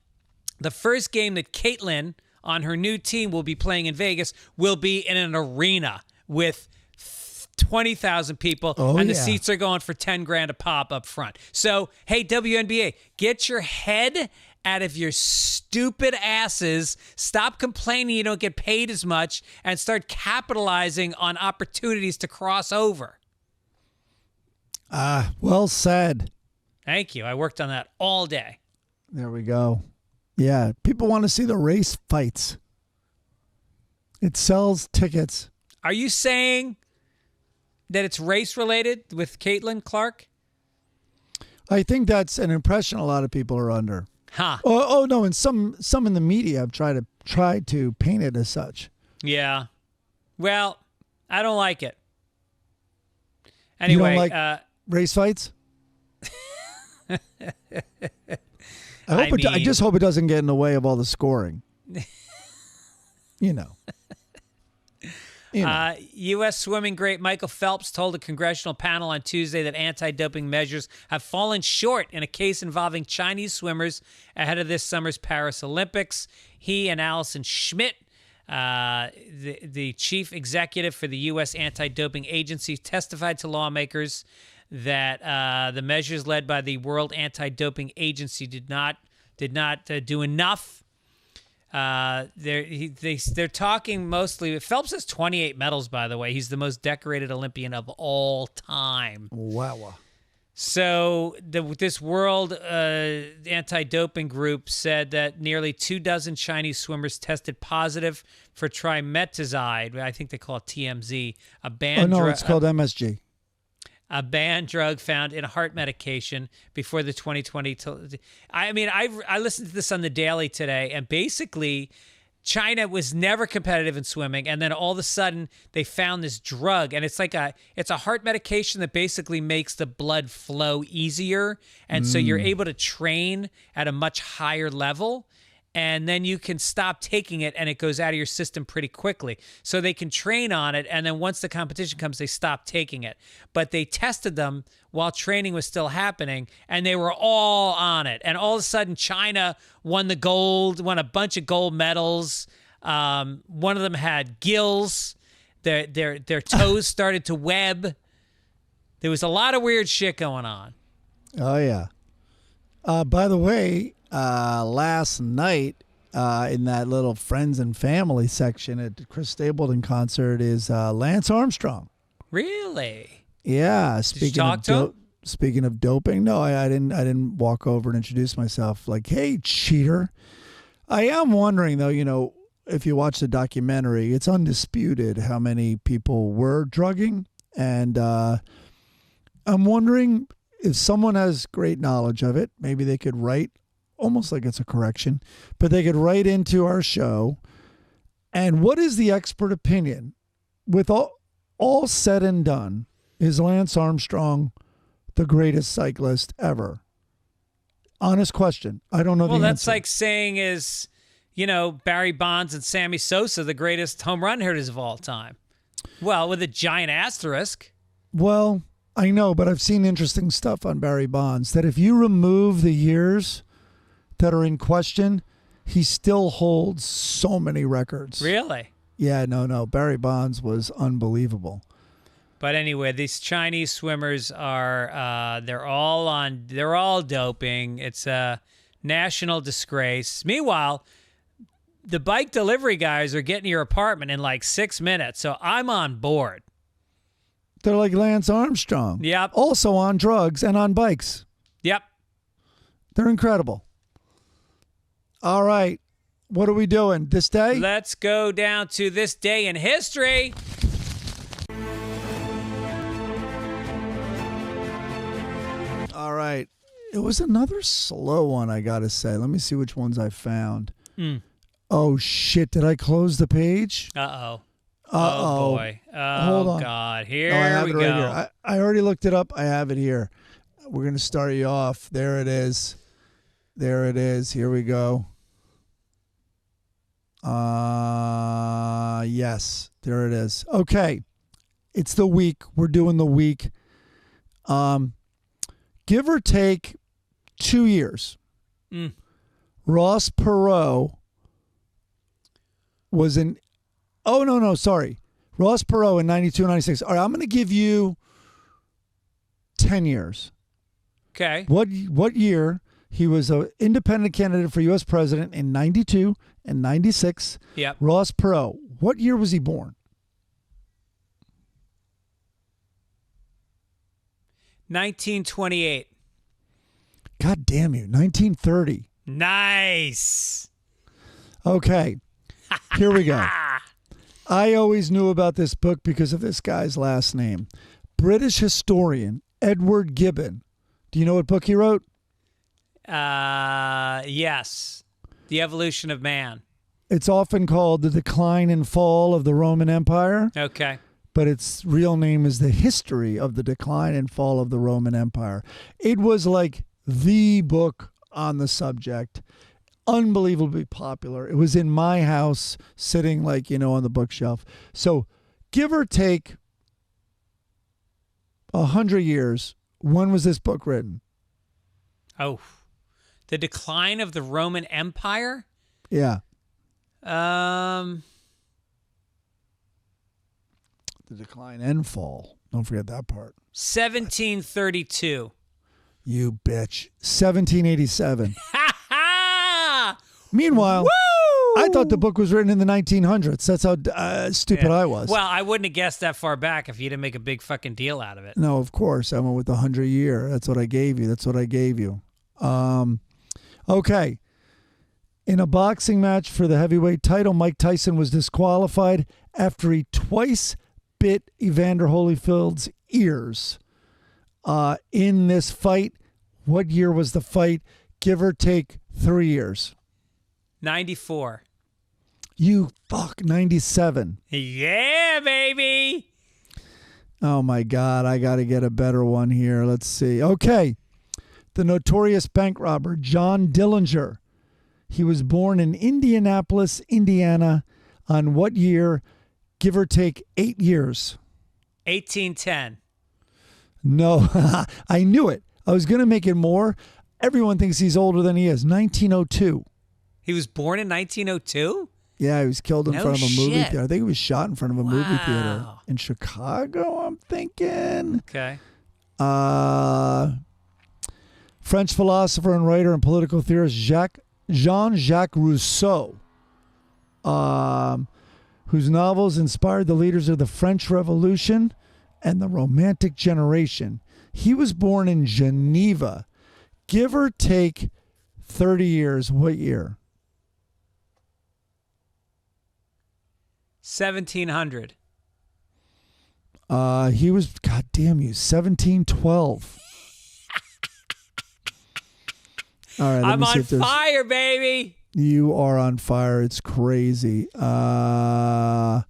the first game that Caitlin on her new team will be playing in Vegas will be in an arena with 20,000 people, and the seats are going for $10,000 a pop up front. So, hey, WNBA, get your head out of your stupid asses. Stop complaining you don't get paid as much and start capitalizing on opportunities to cross over. Well said. Thank you. I worked on that all day. There we go. Yeah, people want to see the race fights. It sells tickets. Are you saying that it's race related with Caitlin Clark? I think that's an impression a lot of people are under. Huh. Oh no, and some in the media have tried to paint it as such. Yeah. Well, I don't like it. You Anyway, don't like race fights? I just hope it doesn't get in the way of all the scoring. You know. U.S. swimming great Michael Phelps told a congressional panel on Tuesday that anti-doping measures have fallen short in a case involving Chinese swimmers ahead of this summer's Paris Olympics. He and Allison Schmidt, the chief executive for the U.S. Anti-Doping Agency, testified to lawmakers that the measures led by the World Anti-Doping Agency did not do enough. They're talking mostly. Phelps has 28 medals, by the way. He's the most decorated Olympian of all time. Wow. So this world anti-doping group said that nearly 24 Chinese swimmers tested positive for trimetazide. I think they call it TMZ. It's called MSG. A banned drug found in heart medication before the 2020. I listened to this on the Daily today, and basically China was never competitive in swimming, and then all of a sudden they found this drug, and it's a heart medication that basically makes the blood flow easier, and so you're able to train at a much higher level. And then you can stop taking it and it goes out of your system pretty quickly. So they can train on it, and then once the competition comes, they stop taking it. But they tested them while training was still happening, and they were all on it. And all of a sudden, China won a bunch of gold medals. One of them had gills. Their toes started to web. There was a lot of weird shit going on. Oh, yeah. By the way, last night in that little friends and family section at the Chris Stapleton concert is Lance Armstrong. Really? Yeah. Did you talk to him? Speaking of doping, no, I didn't walk over and introduce myself like, hey, cheater. I am wondering though, if you watch the documentary, it's undisputed how many people were drugging, and I'm wondering if someone has great knowledge of it, maybe they could write, almost like it's a correction, but they could write into our show. And what is the expert opinion? With all said and done, is Lance Armstrong the greatest cyclist ever? Honest question. I don't know the answer. Well, that's like saying is, Barry Bonds and Sammy Sosa the greatest home run hitters of all time. Well, with a giant asterisk. Well, I know, but I've seen interesting stuff on Barry Bonds that if you remove the years that are in question, he still holds so many records. Really? Yeah, no. Barry Bonds was unbelievable. But anyway, these Chinese swimmers are they're all doping. It's a national disgrace. Meanwhile, the bike delivery guys are getting to your apartment in like 6 minutes, so I'm on board. They're like Lance Armstrong. Yep. Also on drugs and on bikes. Yep. They're incredible. All right. What are we doing this day? Let's go down to this day in history. All right. It was another slow one, I got to say. Let me see which ones I found. Oh, shit. Did I close the page? Uh-oh. Uh-oh. Oh, boy. Oh, Hold on. God. Here I have we it right go. here. I already looked it up. I have it here. We're going to start you off. There it is. There it is. Here we go. Yes. There it is. Okay. It's the week. We're doing the week. Give or take 2 years. Ross Perot was in... Oh, no, sorry. Ross Perot in 92, 96. All right, I'm going to give you 10 years. Okay. What year he was an independent candidate for U.S. president in 92 and 96. Yep. Ross Perot. What year was he born? 1928. God damn you. 1930. Nice. Okay. Here we go. I always knew about this book because of this guy's last name. British historian Edward Gibbon. Do you know what book he wrote? Yes. The Evolution of Man. It's often called The Decline and Fall of the Roman Empire. Okay. But its real name is The History of the Decline and Fall of the Roman Empire. It was like the book on the subject. Unbelievably popular. It was in my house, sitting like, on the bookshelf. So give or take 100 years, when was this book written? Oh, The Decline of the Roman Empire? Yeah. Um, The Decline and Fall. Don't forget that part. 1732. You bitch. 1787. Ha ha! Meanwhile, Woo! I thought the book was written in the 1900s. That's how stupid I was. Well, I wouldn't have guessed that far back if you didn't make a big fucking deal out of it. No, of course. I went with the 100-year. That's what I gave you. Okay. In a boxing match for the heavyweight title, Mike Tyson was disqualified after he twice bit Evander Holyfield's ears. In this fight, what year was the fight? Give or take 3 years. 94. You fuck, 97. Yeah, baby. Oh, my God. I got to get a better one here. Let's see. Okay. The notorious bank robber, John Dillinger. He was born in Indianapolis, Indiana. On what year? Give or take 8 years. 1810. No, I knew it. I was going to make it more. Everyone thinks he's older than he is. 1902. He was born in 1902? Yeah, he was killed in No front of a movie shit. theater. I think he was shot in front of a movie theater Wow. in Chicago, I'm thinking. Okay. French philosopher and writer and political theorist Jean-Jacques Rousseau, whose novels inspired the leaders of the French Revolution and the Romantic generation. He was born in Geneva. Give or take 30 years. What year? 1700. He was, God damn you, 1712. All right, let I'm me see on if there's... fire, baby. You are on fire. It's crazy. Let's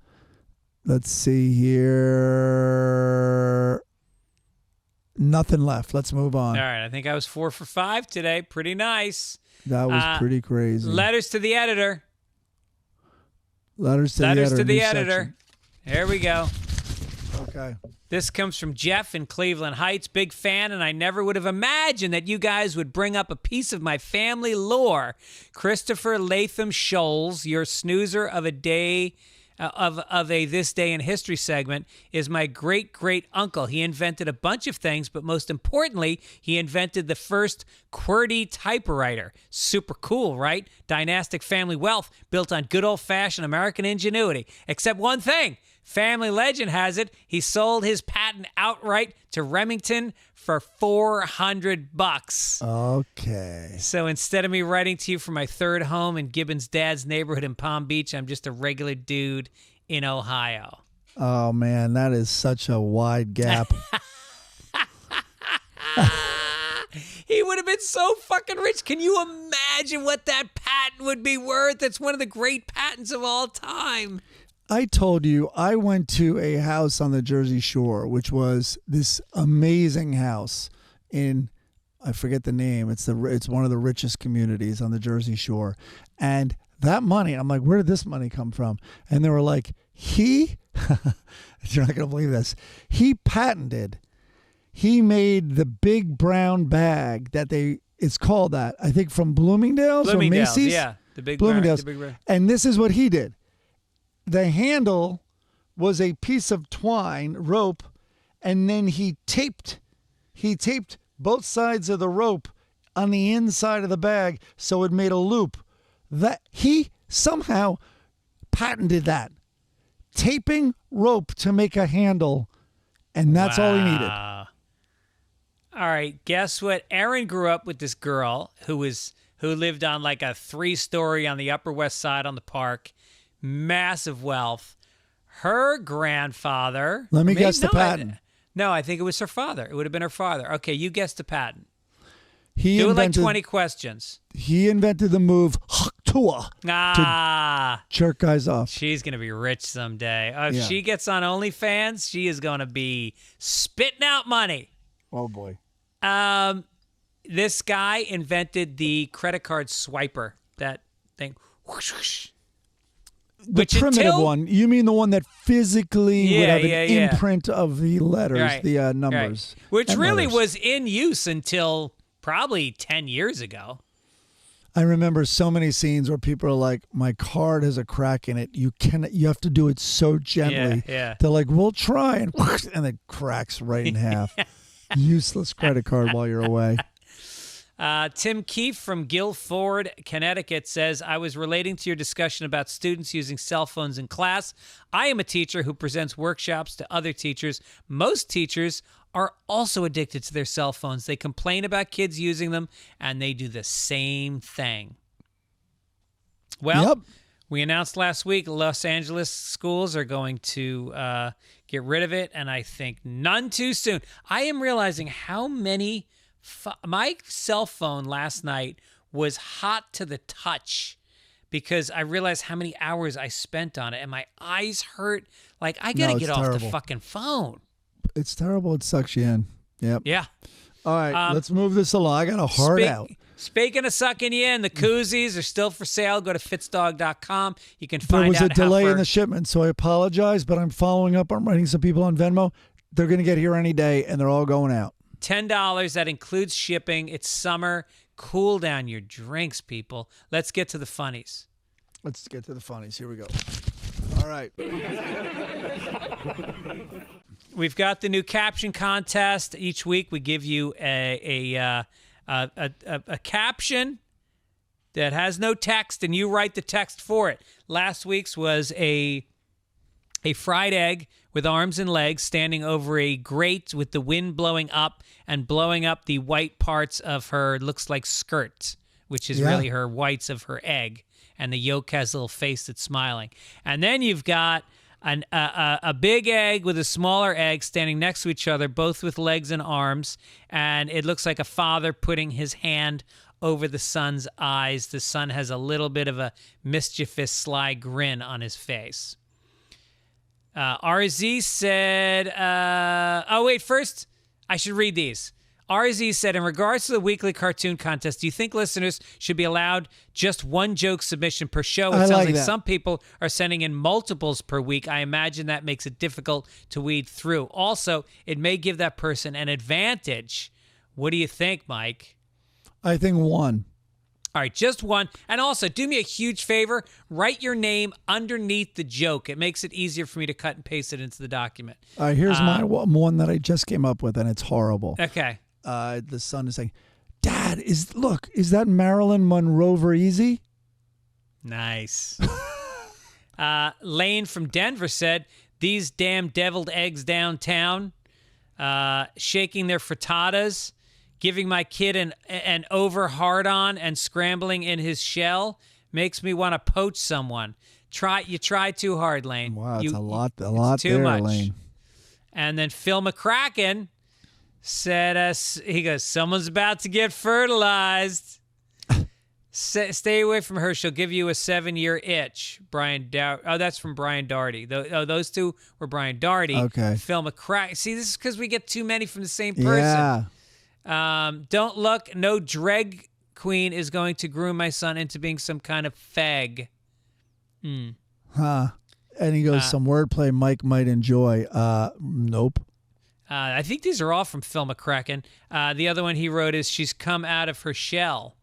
see here. Nothing left. Let's move on. All right. I think I was 4 for 5 today. Pretty nice. That was pretty crazy. Letters to the editor. Letters to the new editor. Here we go. section. Okay. This comes from Jeff in Cleveland Heights. Big fan, and I never would have imagined that you guys would bring up a piece of my family lore. Christopher Latham Scholes, your snoozer of a day of a This Day in History segment, is my great-great-uncle. He invented a bunch of things, but most importantly, he invented the first QWERTY typewriter. Super cool, right? Dynastic family wealth built on good old-fashioned American ingenuity. Except one thing. Family legend has it he sold his patent outright to Remington for $400. Okay. So instead of me writing to you from my third home in Gibbons' dad's neighborhood in Palm Beach, I'm just a regular dude in Ohio. Oh, man, that is such a wide gap. He would have been so fucking rich. Can you imagine what that patent would be worth? It's one of the great patents of all time. I told you I went to a house on the Jersey Shore, which was this amazing house in, I forget the name. It's one of the richest communities on the Jersey Shore. And that money, I'm like, where did this money come from? And they were like, you're not going to believe this. He made the big brown bag it's called that, I think from Bloomingdale's or Macy's. Yeah. The big Bloomingdale's. brown. And this is what he did. The handle was a piece of rope, and then he taped both sides of the rope on the inside of the bag so it made a loop. That he somehow patented that. Taping rope to make a handle, and that's all he needed. All right, guess what? Aaron grew up with this girl who lived on like a 3-story on the Upper West Side on the Park. Massive wealth. Her grandfather. Let me guess the patent. No, I think it was her father. It would have been her father. Okay, you guessed the patent. He Do invented, it like 20 questions. He invented the move Hawk Tuah Ah, to jerk guys off. she's going to be rich someday. If Yeah. she gets on OnlyFans, she is going to be spitting out money. Oh boy. This guy invented the credit card swiper, that thing. Whoosh, whoosh. The Which primitive until- one. You mean the one that physically would Yeah, have an yeah, yeah. imprint of the letters, Right, the numbers. Right. Which and really letters. was in use until probably 10 years ago. I remember so many scenes where people are like, "My card has a crack in it. You have to do it so gently." Yeah. They're like, "We'll try," and it cracks right in half. Useless credit card while you're away. Tim Keefe from Guilford, Connecticut says, I was relating to your discussion about students using cell phones in class. I am a teacher who presents workshops to other teachers. Most teachers are also addicted to their cell phones. They complain about kids using them, and they do the same thing. Well, Yep. we announced last week Los Angeles schools are going to get rid of it, and I think none too soon. I am realizing how many... my cell phone last night was hot to the touch because I realized how many hours I spent on it, and my eyes hurt. Like, I got to No, get it's off the terrible. fucking phone. It's terrible. It sucks you in. Yep. Yeah. All right, let's move this along. I got a heart out. Speaking of sucking you in, the koozies are still for sale. Go to fitzdog.com. You can There find was a out how delay for... in the shipment, so I apologize, but I'm following up. I'm writing some people on Venmo. They're going to get here any day, and they're all going out. $10. That includes shipping. It's summer. Cool down your drinks, people. Let's get to the funnies. Let's get to the funnies. Here we go. All right. We've got the new caption contest. Each week we give you a caption that has no text, and you write the text for it. Last week's was a fried egg with arms and legs standing over a grate with the wind blowing up and blowing up the white parts of her, looks like skirt, which is really her whites of her egg. And the yolk has a little face that's smiling. And then you've got a big egg with a smaller egg standing next to each other, both with legs and arms. And it looks like a father putting his hand over the son's eyes. The son has a little bit of a mischievous, sly grin on his face. RZ said, first, I should read these. RZ said, in regards to the weekly cartoon contest, do you think listeners should be allowed just one joke submission per show? It I sounds like like that. some people are sending in multiples per week. I imagine that makes it difficult to weed through. Also, it may give that person an advantage. What do you think, Mike? I think one. All right, just one. And also, do me a huge favor. Write your name underneath the joke. It makes it easier for me to cut and paste it into the document. All right, here's my one that I just came up with, and it's horrible. Okay. The son is saying, "Dad, is that Marilyn Monroe easy?" Nice. Lane from Denver said, these damn deviled eggs downtown, shaking their frittatas, giving my kid an over hard-on and scrambling in his shell makes me want to poach someone. You try too hard, Lane. Wow, You- it's a lot too there, much. Lane. And then Phil McCracken said, he goes, someone's about to get fertilized. Stay away from her. She'll give you a 7-year itch. That's from Brian Darty. Those two were Brian Darty. Okay. Phil McCracken. See, this is because we get too many from the same person. Yeah. Don't look. No drag queen is going to groom my son into being some kind of fag. Huh. And he goes, some wordplay Mike might enjoy. Nope. I think these are all from Phil McCracken. The other one he wrote is, she's come out of her shell.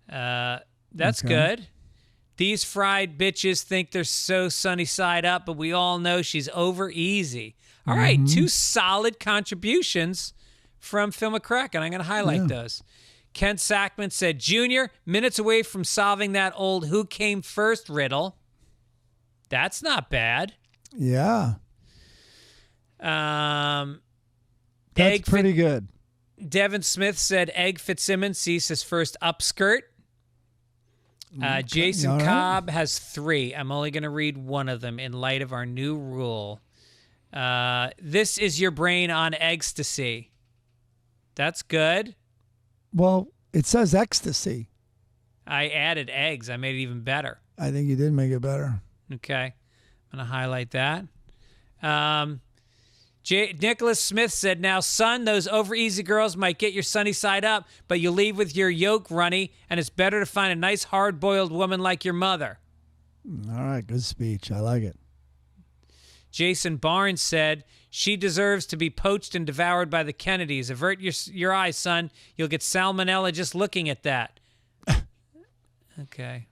That's Okay. good. These fried bitches think they're so sunny side up, but we all know she's over easy. All right, 2 solid contributions from Phil McCracken. I'm going to highlight those. Ken Sackman said, Junior, minutes away from solving that old who came first riddle. That's not bad. Yeah. That's Pretty good. Devin Smith said Egg Fitzsimmons sees his first upskirt. Jason all right. Cobb has 3. I'm only going to read one of them in light of our new rule. This is your brain on ecstasy. That's good. Well, it says ecstasy. I added eggs. I made it even better. I think you did make it better. Okay. I'm going to highlight that. Nicholas Smith said, now, son, those over-easy girls might get your sunny side up, but you leave with your yolk runny, and it's better to find a nice hard-boiled woman like your mother. All right, good speech. I like it. Jason Barnes said, she deserves to be poached and devoured by the Kennedys. Avert your eyes, son. You'll get salmonella just looking at that. Okay.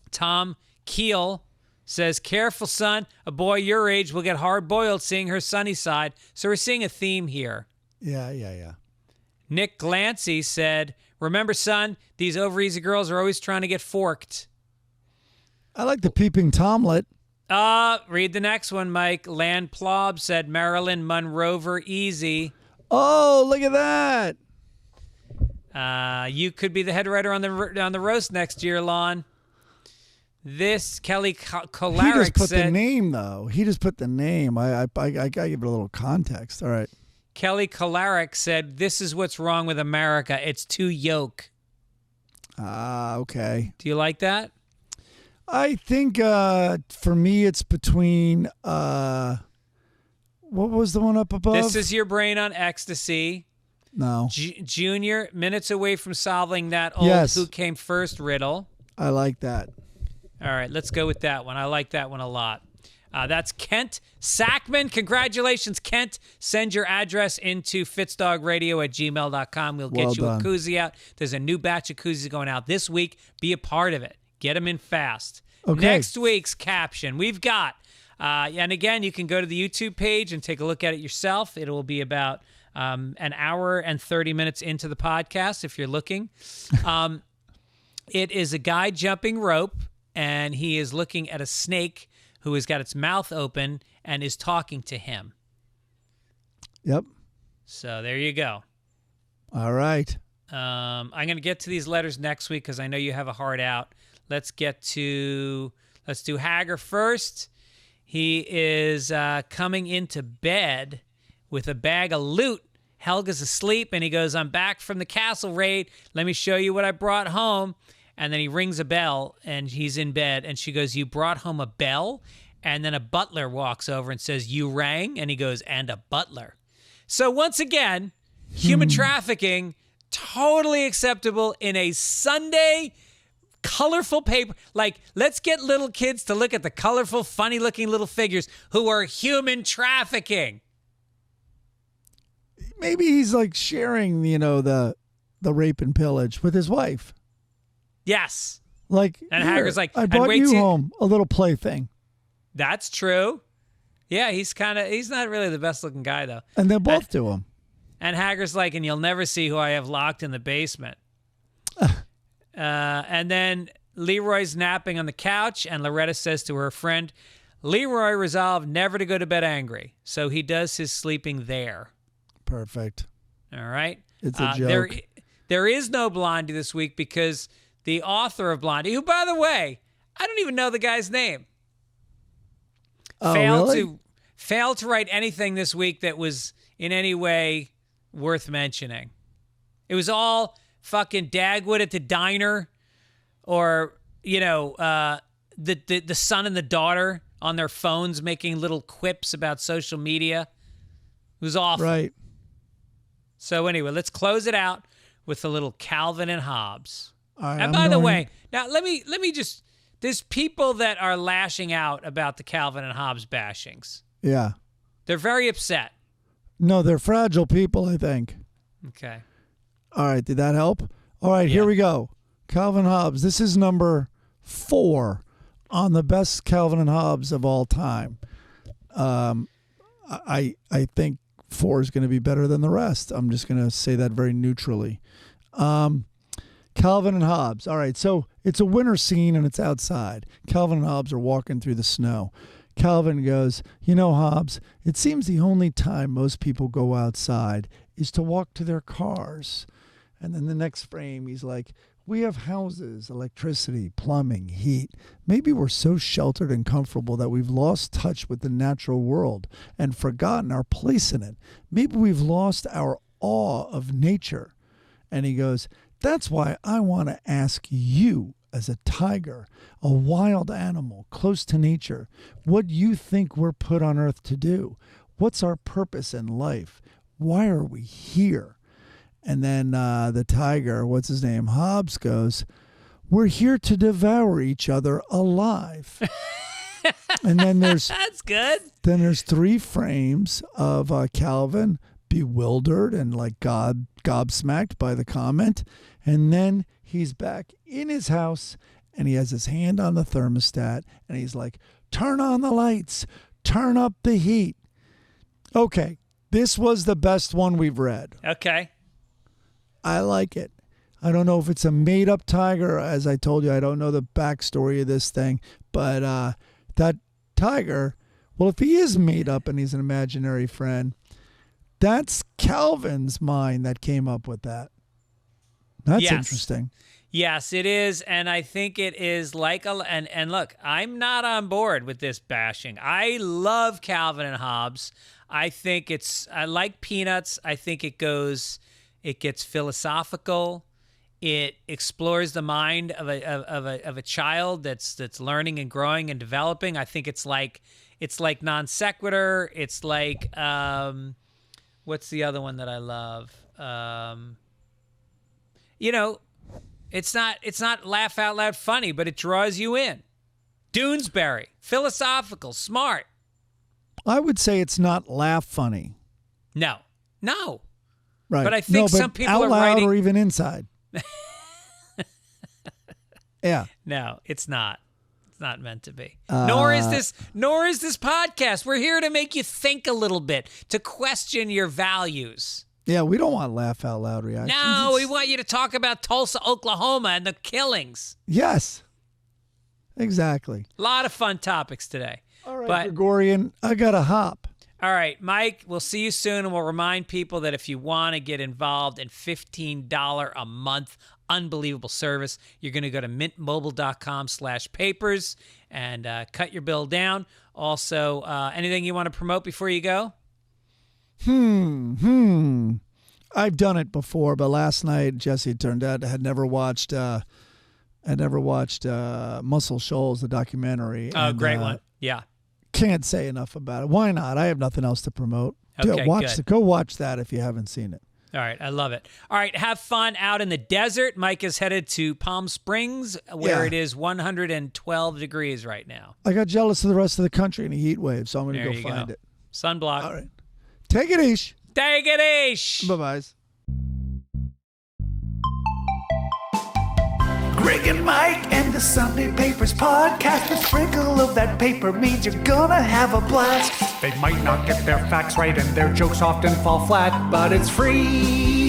Tom Keel says, careful, son. A boy your age will get hard-boiled seeing her sunny side. So we're seeing a theme here. Yeah. Nick Glancy said, remember, son, these over-easy girls are always trying to get forked. I like the peeping tomlet. Read the next one, Mike. Land Plob said, Marilyn Monroe easy. Oh, look at that. You could be the head writer on the roast next year, Lon. This Kelly Kolaric He just put said, the name, though. He just put the name. I gotta give it a little context. All right. Kelly Kolaric said, this is what's wrong with America. It's too yoke. Okay. Do you like that? I think for me it's between what was the one up above? This is your brain on ecstasy. No. Junior, minutes away from solving that old who came first riddle. I like that. All right, let's go with that one. I like that one a lot. That's Kent Sackman. Congratulations, Kent. Send your address into fitzdogradio@gmail.com. We'll get you a koozie out. There's a new batch of koozies going out this week. Be a part of it. Get them in fast. Okay. Next week's caption, we've got, and again, you can go to the YouTube page and take a look at it yourself. It will be about an hour and 30 minutes into the podcast if you're looking. It is a guy jumping rope, and he is looking at a snake who has got its mouth open and is talking to him. Yep. So there you go. All right. I'm going to get to these letters next week because I know you have a heart out. Let's do Hager first. He is coming into bed with a bag of loot. Helga's asleep, and he goes, I'm back from the castle raid. Let me show you what I brought home. And then he rings a bell, and he's in bed, and she goes, you brought home a bell? And then a butler walks over and says, you rang? And he goes, and a butler. So once again, human trafficking, totally acceptable in a Sunday colorful paper. Like, let's get little kids to look at the colorful, funny-looking little figures who are human trafficking. Maybe he's like sharing, the rape and pillage with his wife. Yes. Like, and Hager's like, I brought you home a little plaything. That's true. Yeah, he's not really the best looking guy though. And they both do him. And Hager's like, and you'll never see who I have locked in the basement. And then Leroy's napping on the couch, and Loretta says to her friend, Leroy resolved never to go to bed angry, so he does his sleeping there. Perfect. All right. It's a joke. There is no Blondie this week because the author of Blondie, who, by the way, I don't even know the guy's name, failed to write anything this week that was in any way worth mentioning. It was all fucking Dagwood at the diner, or the son and the daughter on their phones making little quips about social media. It was awful. Right. So anyway, let's close it out with a little Calvin and Hobbes. All right, and by the way, now let me just, there's people that are lashing out about the Calvin and Hobbes bashings. Yeah. They're very upset. No, they're fragile people, I think. Okay. All right, did that help? All right, Here we go. Calvin Hobbes. This is number 4 on the best Calvin and Hobbes of all time. I think 4 is going to be better than the rest. I'm just going to say that very neutrally. Calvin and Hobbes. All right, so it's a winter scene and it's outside. Calvin and Hobbes are walking through the snow. Calvin goes, Hobbes, it seems the only time most people go outside is to walk to their cars. And then the next frame, he's like, We have houses, electricity, plumbing, heat. Maybe we're so sheltered and comfortable that we've lost touch with the natural world and forgotten our place in it. Maybe we've lost our awe of nature. And he goes, that's why I want to ask you, as a tiger, a wild animal close to nature, what you think we're put on earth to do. What's our purpose in life? Why are we here? And then the tiger, what's his name, Hobbs, goes, we're here to devour each other alive. And then there's That's good. Then there's 3 frames of Calvin bewildered and like gobsmacked by the comment. And then he's back in his house and he has his hand on the thermostat and he's like, turn on the lights, turn up the heat. Okay, this was the best one we've read. Okay. I like it. I don't know if it's a made-up tiger. As I told you, I don't know the backstory of this thing. But that tiger, well, if he is made up and he's an imaginary friend, that's Calvin's mind that came up with that. That's interesting. Yes, it is. And I think it is like and look, I'm not on board with this bashing. I love Calvin and Hobbes. I think I like Peanuts. I think it gets philosophical. It explores the mind of a child that's learning and growing and developing. I think it's like non sequitur. It's like what's the other one that I love? It's not laugh out loud funny, but it draws you in. Doonesbury, philosophical, smart. I would say it's not laugh funny. No. Right. But I think some people out are loud writing, or even inside. Yeah. No, it's not. It's not meant to be. Nor is this podcast. We're here to make you think a little bit, to question your values. Yeah, we don't want laugh out loud reactions. No, we want you to talk about Tulsa, Oklahoma and the killings. Yes. Exactly. A lot of fun topics today. All right, Gregorian, I got to hop. All right, Mike, we'll see you soon, and we'll remind people that if you want to get involved in $15 a month, unbelievable service, you're going to go to mintmobile.com/papers and cut your bill down. Also, anything you want to promote before you go? I've done it before, but last night Jesse turned out had never watched Muscle Shoals, the documentary. Oh, great one. Yeah. Can't say enough about it. Why not? I have nothing else to promote. Okay, good. Go watch that if you haven't seen it. All right, I love it. All right, have fun out in the desert. Mike is headed to Palm Springs, where it is 112 degrees right now. I got jealous of the rest of the country in a heat wave, so I'm going to go find it. Sunblock. All right. Take it easy. Take it easy. Bye-bye. Greg and Mike and the Sunday Papers podcast. A sprinkle of that paper means you're gonna have a blast. They might not get their facts right and their jokes often fall flat, but it's free.